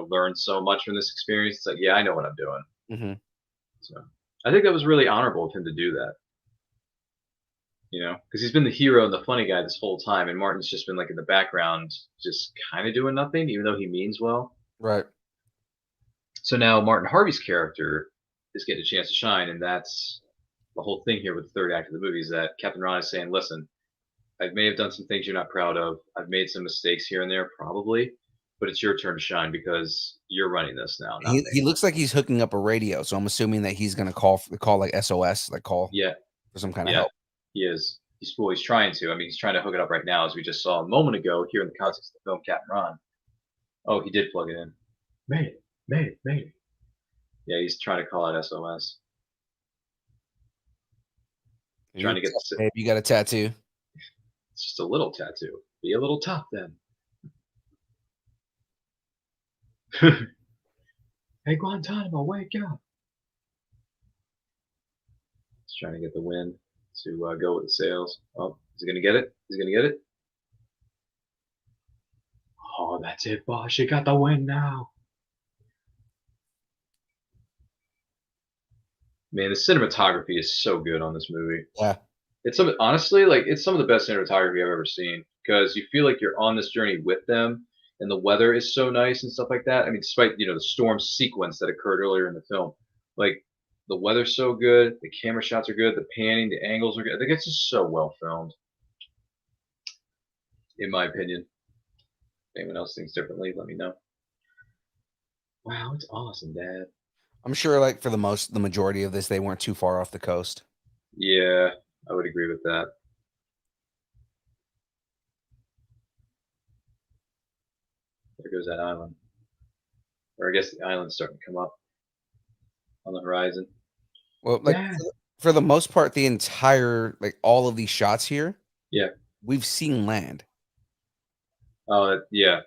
learned so much from this experience. It's like, yeah, I know what I'm doing. Mm-hmm. So I think that was really honorable of him to do that. Because he's been the hero and the funny guy this whole time, and Martin's just been in the background, just kind of doing nothing, even though he means well. Right. So now Martin Harvey's character is getting a chance to shine, and that's the whole thing here with the third act of the movie is that Captain Ron is saying, listen, I may have done some things you're not proud of. I've made some mistakes here and there, probably, but it's your turn to shine because you're running this now. He looks like he's hooking up a radio, so I'm assuming that he's going to call like SOS, call for some kind of help. He is. He's trying to. I mean, he's trying to hook it up right now, as we just saw a moment ago here in the context of the film Captain Ron. Oh, he did plug it in. Made it. Yeah, he's trying to call out SOS. Trying to get the. Babe, you got a tattoo. It's just a little tattoo. Be a little tough then. Hey, Guantanamo, wake up. He's trying to get the wind to go with the sails. Oh, is he going to get it? He's going to get it? Oh, that's it, boss. You got the wind now. Man, the cinematography is so good on this movie. Yeah. Honestly, it's some of the best cinematography I've ever seen because you feel like you're on this journey with them, and the weather is so nice and stuff like that. I mean, despite the storm sequence that occurred earlier in the film, the weather's so good, the camera shots are good, the panning, the angles are good. I think it's just so well filmed, in my opinion. If anyone else thinks differently, let me know. Wow, it's awesome, Dad. I'm sure, for the majority of this, they weren't too far off the coast. Yeah, I would agree with that. There goes that island. Or I guess the island's starting to come up on the horizon. Well, for the most part, the entire, all of these shots here, we've seen land. Oh, yeah.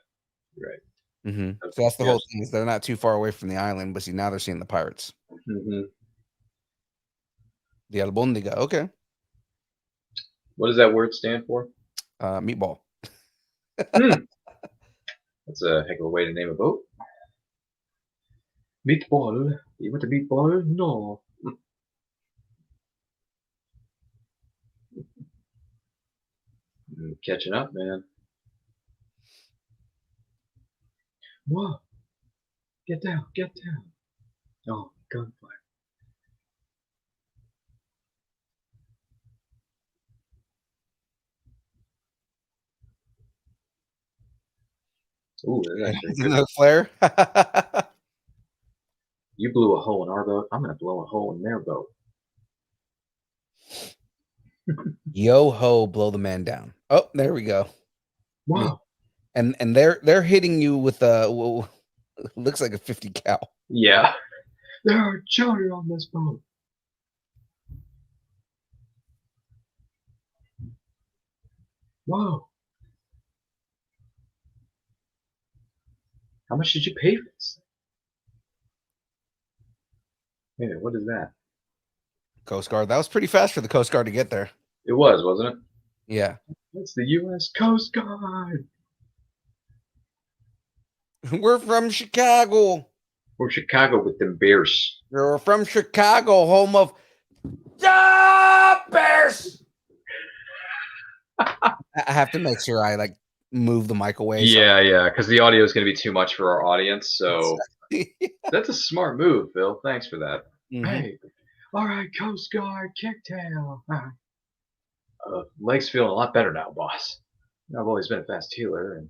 Right. Mm-hmm. So that's the whole thing, is they're not too far away from the island, but see, now they're seeing the pirates. Mm-hmm. The Albondiga, okay. What does that word stand for? Meatball. That's a heck of a way to name a boat. Meatball. You want a meatball? No. Catching up, man. Whoa. Get down. Oh, gunfire. Ooh, that's actually another flare. You blew a hole in our boat. I'm gonna blow a hole in their boat. Yo ho, blow the man down. Oh, there we go. Wow. And they're hitting you with looks like a 50 cal. Yeah. There are children on this boat. Whoa. How much did you pay for this? Hey, what is that? Coast Guard. That was pretty fast for the Coast Guard to get there. It was, wasn't it? Yeah. It's the U.S. Coast Guard. We're from Chicago. We're Chicago with them Bears. You're from Chicago, home of Bears. I have to make sure I like move the mic away. Yeah, because the audio is going to be too much for our audience. So Exactly. that's a smart move, Phil. Thanks for that. Mhm. Hey, all right, Coast Guard, kicktail. Leg's feeling a lot better now, boss. I've always been a fast healer, and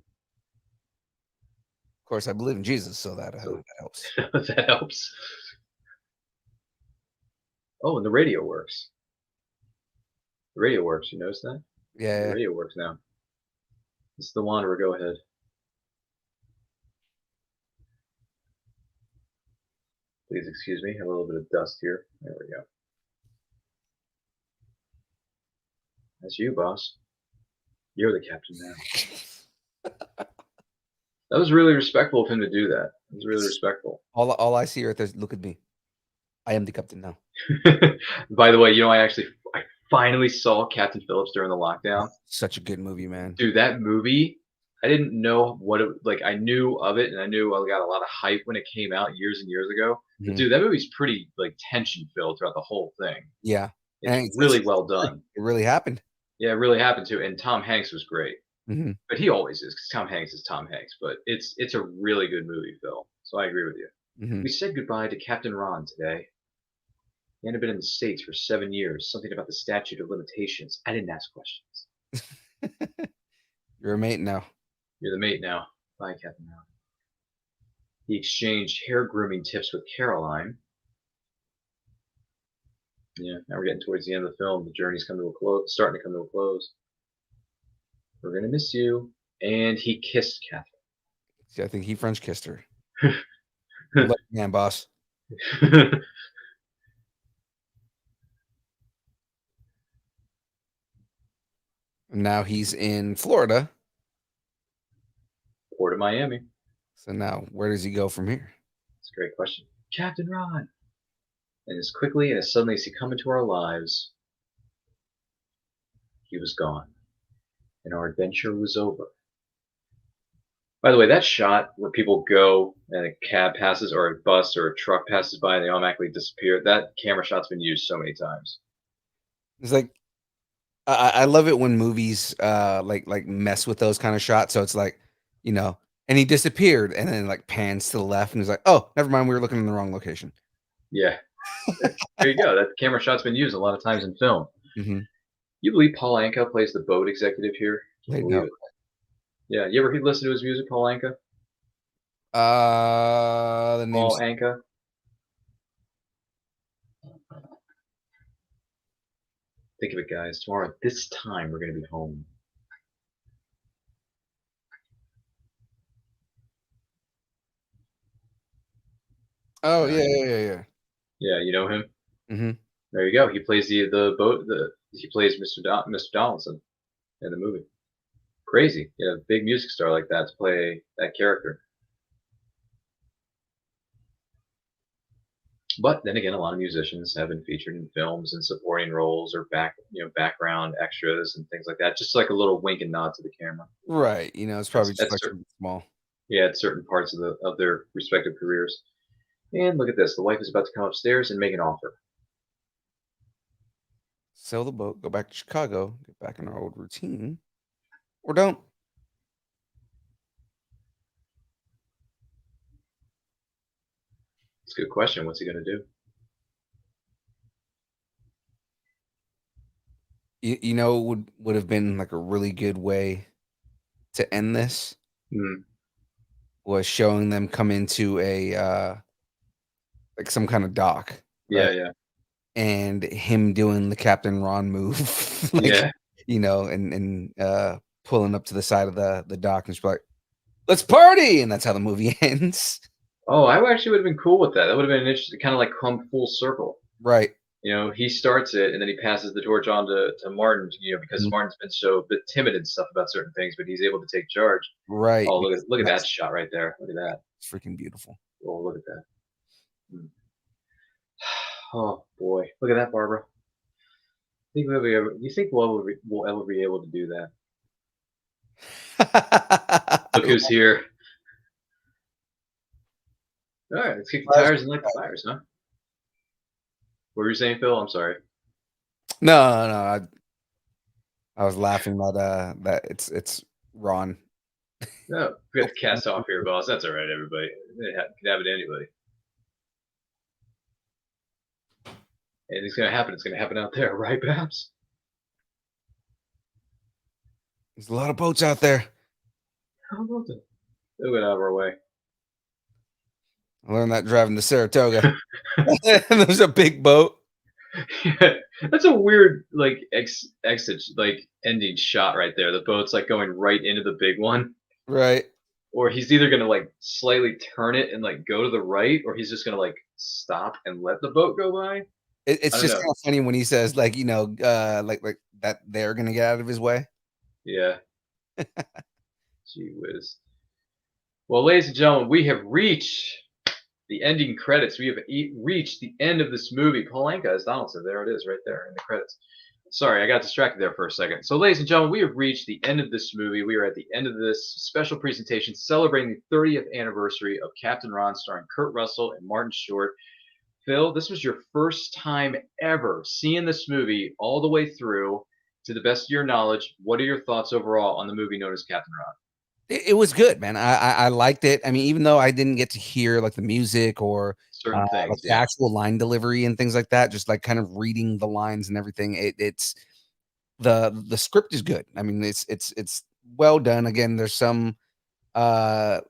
Of course, I believe in Jesus, so that so helps. that helps. Oh, and the radio works. The radio works. You notice that? The Yeah. radio works now. It's the Wanderer. Go ahead. Please excuse me. Have a little bit of dust here. There we go. That's you, boss. You're the captain now. That was really respectful of him to do that. It was really respectful. All I see right there is look at me. I am the captain now. By the way, I finally saw Captain Phillips during the lockdown. Such a good movie, man. Dude, that movie, I didn't know what it like. I knew of it, and I knew I got a lot of hype when it came out years and years ago. But Mhm. dude, that movie's pretty like tension filled throughout the whole thing. Yeah. And It's really well done. It really happened. Yeah, it really happened too. And Tom Hanks was great. Mhm. But he always is, because Tom Hanks is Tom Hanks. But it's a really good movie, Phil. So I agree with you. Mhm. We said goodbye to Captain Ron today. He hadn't been in the States for 7 years. Something about the statute of limitations. I didn't ask questions. You're a mate now. You're the mate now. Bye, Captain Ron. He exchanged hair grooming tips with Caroline. Yeah, now we're getting towards the end of the film. The journey's come to a close, starting to come to a close. We're gonna miss you. And he kissed Catherine. See, I think he French kissed her. Good luck, man, boss. And now he's in Florida. Port of Miami. So now, where does he go from here? That's a great question. Captain Ron. And as quickly and as suddenly as he come into our lives, he was gone. And our adventure was over. By the way, that shot where people go and a cab passes or a bus or a truck passes by and they automatically disappear, that camera shot's been used so many times. It's like I love it when movies like mess with those kind of shots. So it's like, and he disappeared and then like pans to the left and he's like, oh, never mind, we were looking in the wrong location. Yeah. There you go. That camera shot's been used a lot of times in film. Mm-hmm. You believe Paul Anka plays the boat executive here? I Believe know. it. Yeah, you ever listen to his music, Paul Anka? The name's Paul Anka? Think of it, guys. Tomorrow at this time, we're going to be home. Oh yeah. Yeah, you know him? Mm-hmm. There you go. He plays the boat. He plays Mr. Donaldson in the movie. Crazy. Yeah, a big music star like that to play that character. But then again, a lot of musicians have been featured in films and supporting roles or background extras and things like that. Just like a little wink and nod to the camera. Right. It's probably just That's like certain, small. yeah, at certain parts of their respective careers. And look at this. The wife is about to come upstairs and make an offer. Sell the boat, go back to Chicago, get back in our old routine, or don't. It's a good question. What's he going to do? Would have been like a really good way to end this was showing them come into a like some kind of dock. Yeah, right? yeah. And him doing the Captain Ron move, Yeah. and pulling up to the side of the dock and just be like, let's party, and that's how the movie ends. Oh, I actually would have been cool with that. That would have been an interesting, kind of like come full circle. Right. He starts it and then he passes the torch on to Martin, because Martin's been so a bit timid and stuff about certain things, but he's able to take charge. Right. Oh, look at that shot right there. Look at that. It's freaking beautiful. Oh, look at that. Oh boy, look at that, Barbara. You think we'll ever be able to do that? Look who's here. All right, let's kick the tires and light the fires, huh? What were you saying, Phil? I'm sorry. No, no, I was laughing that it's Ron. No, we got the cast off here, boss. That's all right, everybody. It could happen to anybody. And it's gonna happen. It's gonna happen out there, right, Babs? There's a lot of boats out there. How about that? They'll get out of our way. I learned that driving to Saratoga. There's a big boat. Yeah, that's a weird like exit like ending shot right there. The boat's like going right into the big one, Right. or he's either gonna like slightly turn it and like go to the right, or he's just gonna like stop and let the boat go by. I It's don't just know. kind of funny when he says like, like that they're gonna get out of his way. Yeah, gee whiz. Well, ladies and gentlemen, we have reached the ending credits. We have reached the end of this movie. Polanka as Donaldson. There it is, right there in the credits. Sorry, I got distracted there for a second. So, ladies and gentlemen, we have reached the end of this movie. We are at the end of this special presentation celebrating the 30th anniversary of Captain Ron, starring Kurt Russell and Martin Short. Phil, this was your first time ever seeing this movie all the way through. To the best of your knowledge, what are your thoughts overall on the movie known as Captain Ron? It was good, man. I liked it. I mean, even though I didn't get to hear like the music or Certain like things, the yeah. actual line delivery and things like that, just like kind of reading the lines and everything. It's the script is good. I mean, it's well done. Again, there's some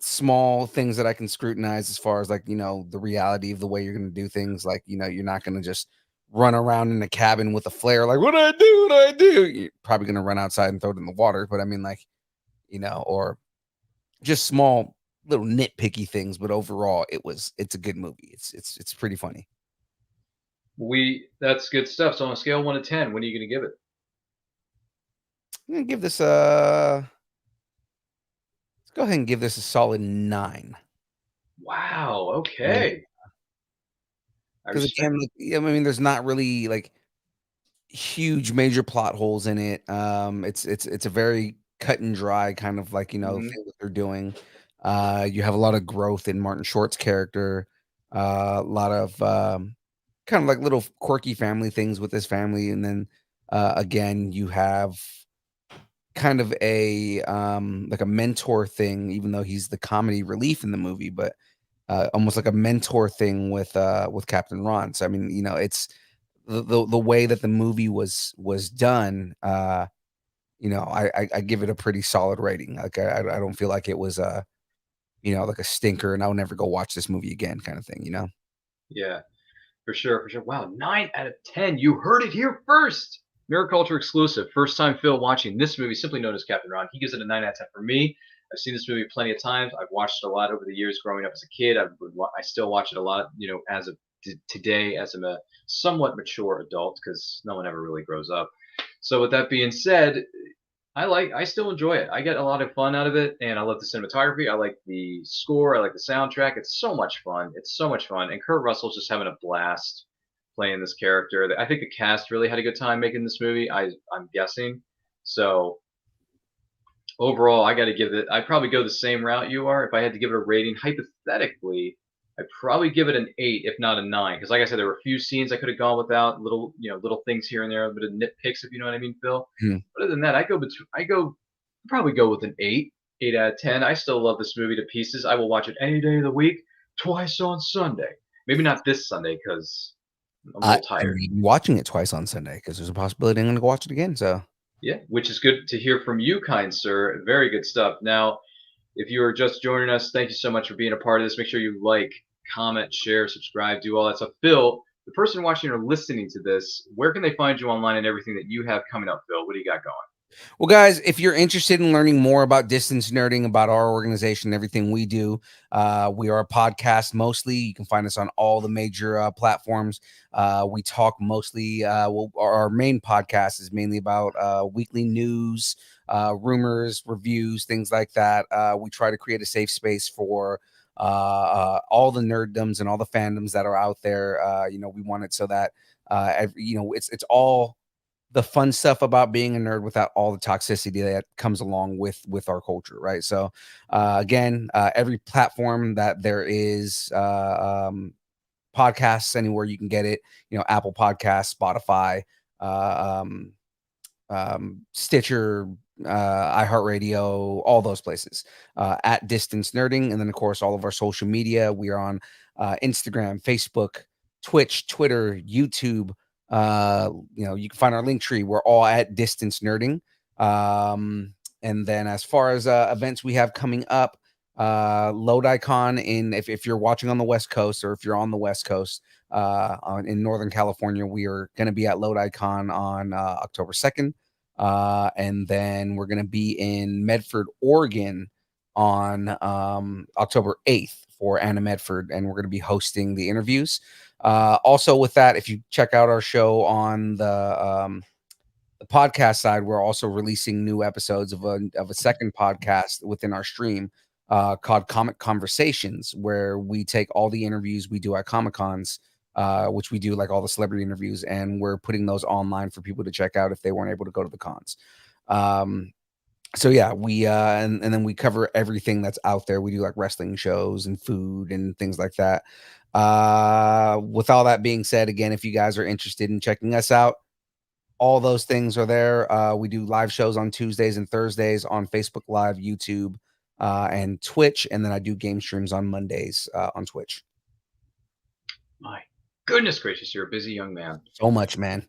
small things that I can scrutinize as far as like, the reality of the way you're gonna do things. Like, you're not gonna just run around in a cabin with a flare, like, what do I do? What do I do? You're probably gonna run outside and throw it in the water. But I mean, like, or just small little nitpicky things, but overall it's a good movie. It's pretty funny. That's good stuff. So on a scale of 1 to 10, what are you gonna give it? I'm gonna give this let's go ahead and give this a solid 9. Wow, Yeah. okay. I Because respect again, like, yeah, I mean, there's not really like huge major plot holes in it. It's a very cut and dry kind of like, Mhm. thing that they're doing. You have a lot of growth in Martin Short's character, a lot of kind of like little quirky family things with his family, and then again, you have kind of a like a mentor thing, even though he's the comedy relief in the movie, but almost like a mentor thing with Captain Ron. So I mean, it's the way that the movie was done. I give it a pretty solid rating. Like I don't feel like it was like a stinker, and I'll never go watch this movie again, kind of thing. Yeah, for sure, for sure. Wow, 9 out of 10. You heard it here first. Mirror Culture exclusive. First time Phil watching this movie, simply known as Captain Ron. He gives it a 9 out of 10 for me. I've seen this movie plenty of times. I've watched it a lot over the years growing up as a kid. I still watch it a lot, as of today as I'm a somewhat mature adult because no one ever really grows up. So with that being said, I still enjoy it. I get a lot of fun out of it, and I love the cinematography. I like the score. I like the soundtrack. It's so much fun. It's so much fun, and Kurt Russell's just having a blast playing this character. I think the cast really had a good time making this movie. I'm guessing. So overall, I got to give it. I'd probably go the same route you are. If I had to give it a rating, hypothetically, I'd probably give it an 8, if not a 9. Because, like I said, there were a few scenes I could have gone without, little things here and there, a bit of nitpicks, if you know what I mean, Phil. Mhm. Other than that, probably go with an 8, 8 out of 10. I still love this movie to pieces. I will watch it any day of the week, twice on Sunday. Maybe not this Sunday because I'm a I little tired. may be watching it twice on Sunday because there's a possibility I'm going to go watch it again. So Yeah, which is good to hear from you, kind sir. Very good stuff. Now, if you are just joining us, thank you so much for being a part of this. Make sure you like, comment, share, subscribe, do all that stuff. Phil, the person watching or listening to this, where can they find you online and everything that you have coming up, Phil? What do you got going? Well, guys, if you're interested in learning more about distance nerding, about our organization, everything we do, we are a podcast mostly. You can find us on all the major platforms. We talk mostly, our main podcast is mainly about weekly news, rumors, reviews, things like that. We try to create a safe space for all the nerddoms and all the fandoms that are out there. We want it so that, it's all the fun stuff about being a nerd without all the toxicity that comes along with our culture, right? So again, every platform that there is podcasts, anywhere you can get it, Apple Podcasts, Spotify, Stitcher, iHeartRadio, all those places, at Distance Nerding. And then of course all of our social media. We are on Instagram, Facebook, Twitch, Twitter, YouTube. You can find our link tree. We're all at Distance Nerding. And then as far as events we have coming up, Load Icon if you're watching on the West Coast, or if you're on the West Coast, in Northern California, we are going to be at Load Icon on October 2nd. And then we're going to be in Medford, Oregon on October 8th for Anna Medford, and we're going to be hosting the interviews. Also with that, if you check out our show on the podcast side, we're also releasing new episodes of a second podcast within our stream called Comic Conversations, where we take all the interviews we do at Comic-Cons, which we do like all the celebrity interviews, and we're putting those online for people to check out if they weren't able to go to the cons. So yeah, we and then we cover everything that's out there. We do like wrestling shows and food and things like that. With all that being said, again, if you guys are interested in checking us out, all those things are there. We do live shows on Tuesdays and Thursdays on Facebook Live, YouTube, and Twitch. And then I do game streams on Mondays on Twitch. My goodness gracious, you're a busy young man. So much, man.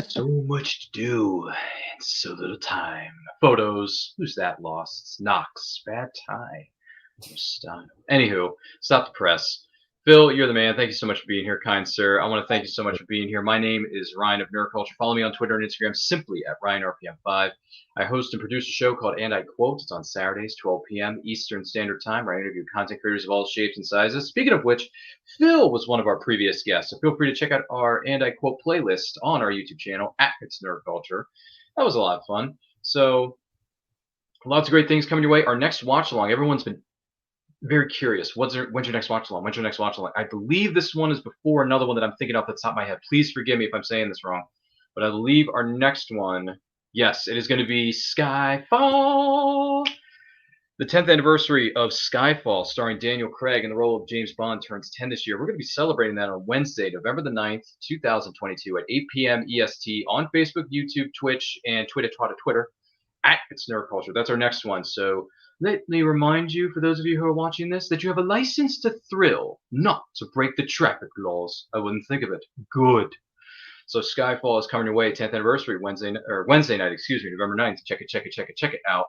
So much to do and so little time. Photos. Who's that lost? It's Knox. Bad tie. I'm stunned. Anywho, stop the press. Phil, you're the man. Thank you so much for being here, kind sir. I want to thank you so much for being here. My name is Ryan of Nerd Culture. Follow me on Twitter and Instagram simply at RyanRPM5. I host and produce a show called And I Quote. It's on Saturdays, 12 p.m. Eastern Standard Time, where I interview content creators of all shapes and sizes. Speaking of which, Phil was one of our previous guests, so feel free to check out our And I Quote playlist on our YouTube channel at It's Nerd Culture. That was a lot of fun. So, lots of great things coming your way. Our next watch along, everyone's been very curious. When's your next watch along? When's your next watch along? I believe this one is before another one that I'm thinking off the top of my head. Please forgive me if I'm saying this wrong. But I believe our next one, yes, it is going to be Skyfall. The 10th anniversary of Skyfall, starring Daniel Craig in the role of James Bond, turns 10 this year. We're going to be celebrating that on Wednesday, November the 9th, 2022 at 8 p.m. EST on Facebook, YouTube, Twitch, and Twitter at It's Nerd Culture. That's our next one. So let me remind you, for those of you who are watching this, that you have a license to thrill, not to break the traffic laws. I wouldn't think of it. Good. So Skyfall is coming your way, 10th anniversary, Wednesday night, November 9th. Check it out.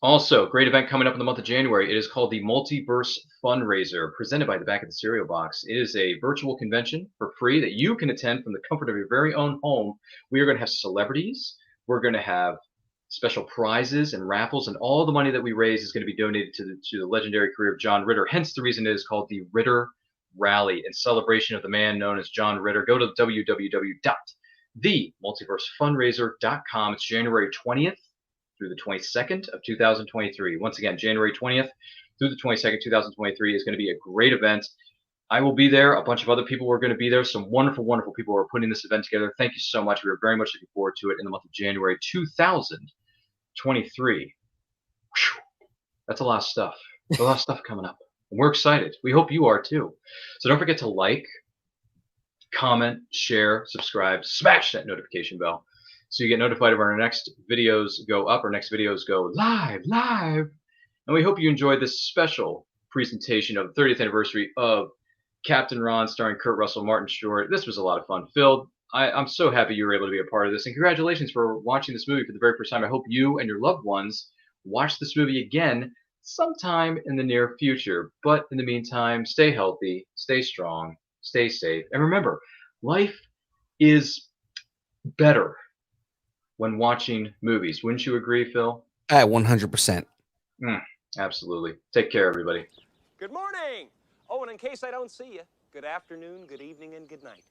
Also, great event coming up in the month of January. It is called the Multiverse Fundraiser, presented by the Back of the Cereal Box. It is a virtual convention for free that you can attend from the comfort of your very own home. We are going to have celebrities. We're going to have special prizes and raffles, and all the money that we raise is going to be donated to the legendary career of John Ritter. Hence the reason it is called the Ritter Rally, in celebration of the man known as John Ritter. Go to www.themultiversefundraiser.com. It's January 20th through the 22nd of 2023. Once again, January 20th through the 22nd, 2023 is going to be a great event. I will be there. A bunch of other people are going to be there. Some wonderful, wonderful people are putting this event together. Thank you so much. We are very much looking forward to it in the month of January 2023. Whew. That's a lot of stuff. A lot of stuff coming up. And we're excited. We hope you are too. So don't forget to like, comment, share, subscribe, smash that notification bell so you get notified of our next videos go up, our next videos go live. And we hope you enjoyed this special presentation of the 30th anniversary of Captain Ron, starring Kurt Russell, Martin Short. This was a lot of fun. Phil, I'm so happy you were able to be a part of this, and congratulations for watching this movie for the very first time. I hope you and your loved ones watch this movie again sometime in the near future. But in the meantime, stay healthy, stay strong, stay safe, and remember, life is better when watching movies. Wouldn't you agree, Phil? 100%. Absolutely. Take care, everybody. Good morning. Oh, and in case I don't see you, good afternoon, good evening, and good night.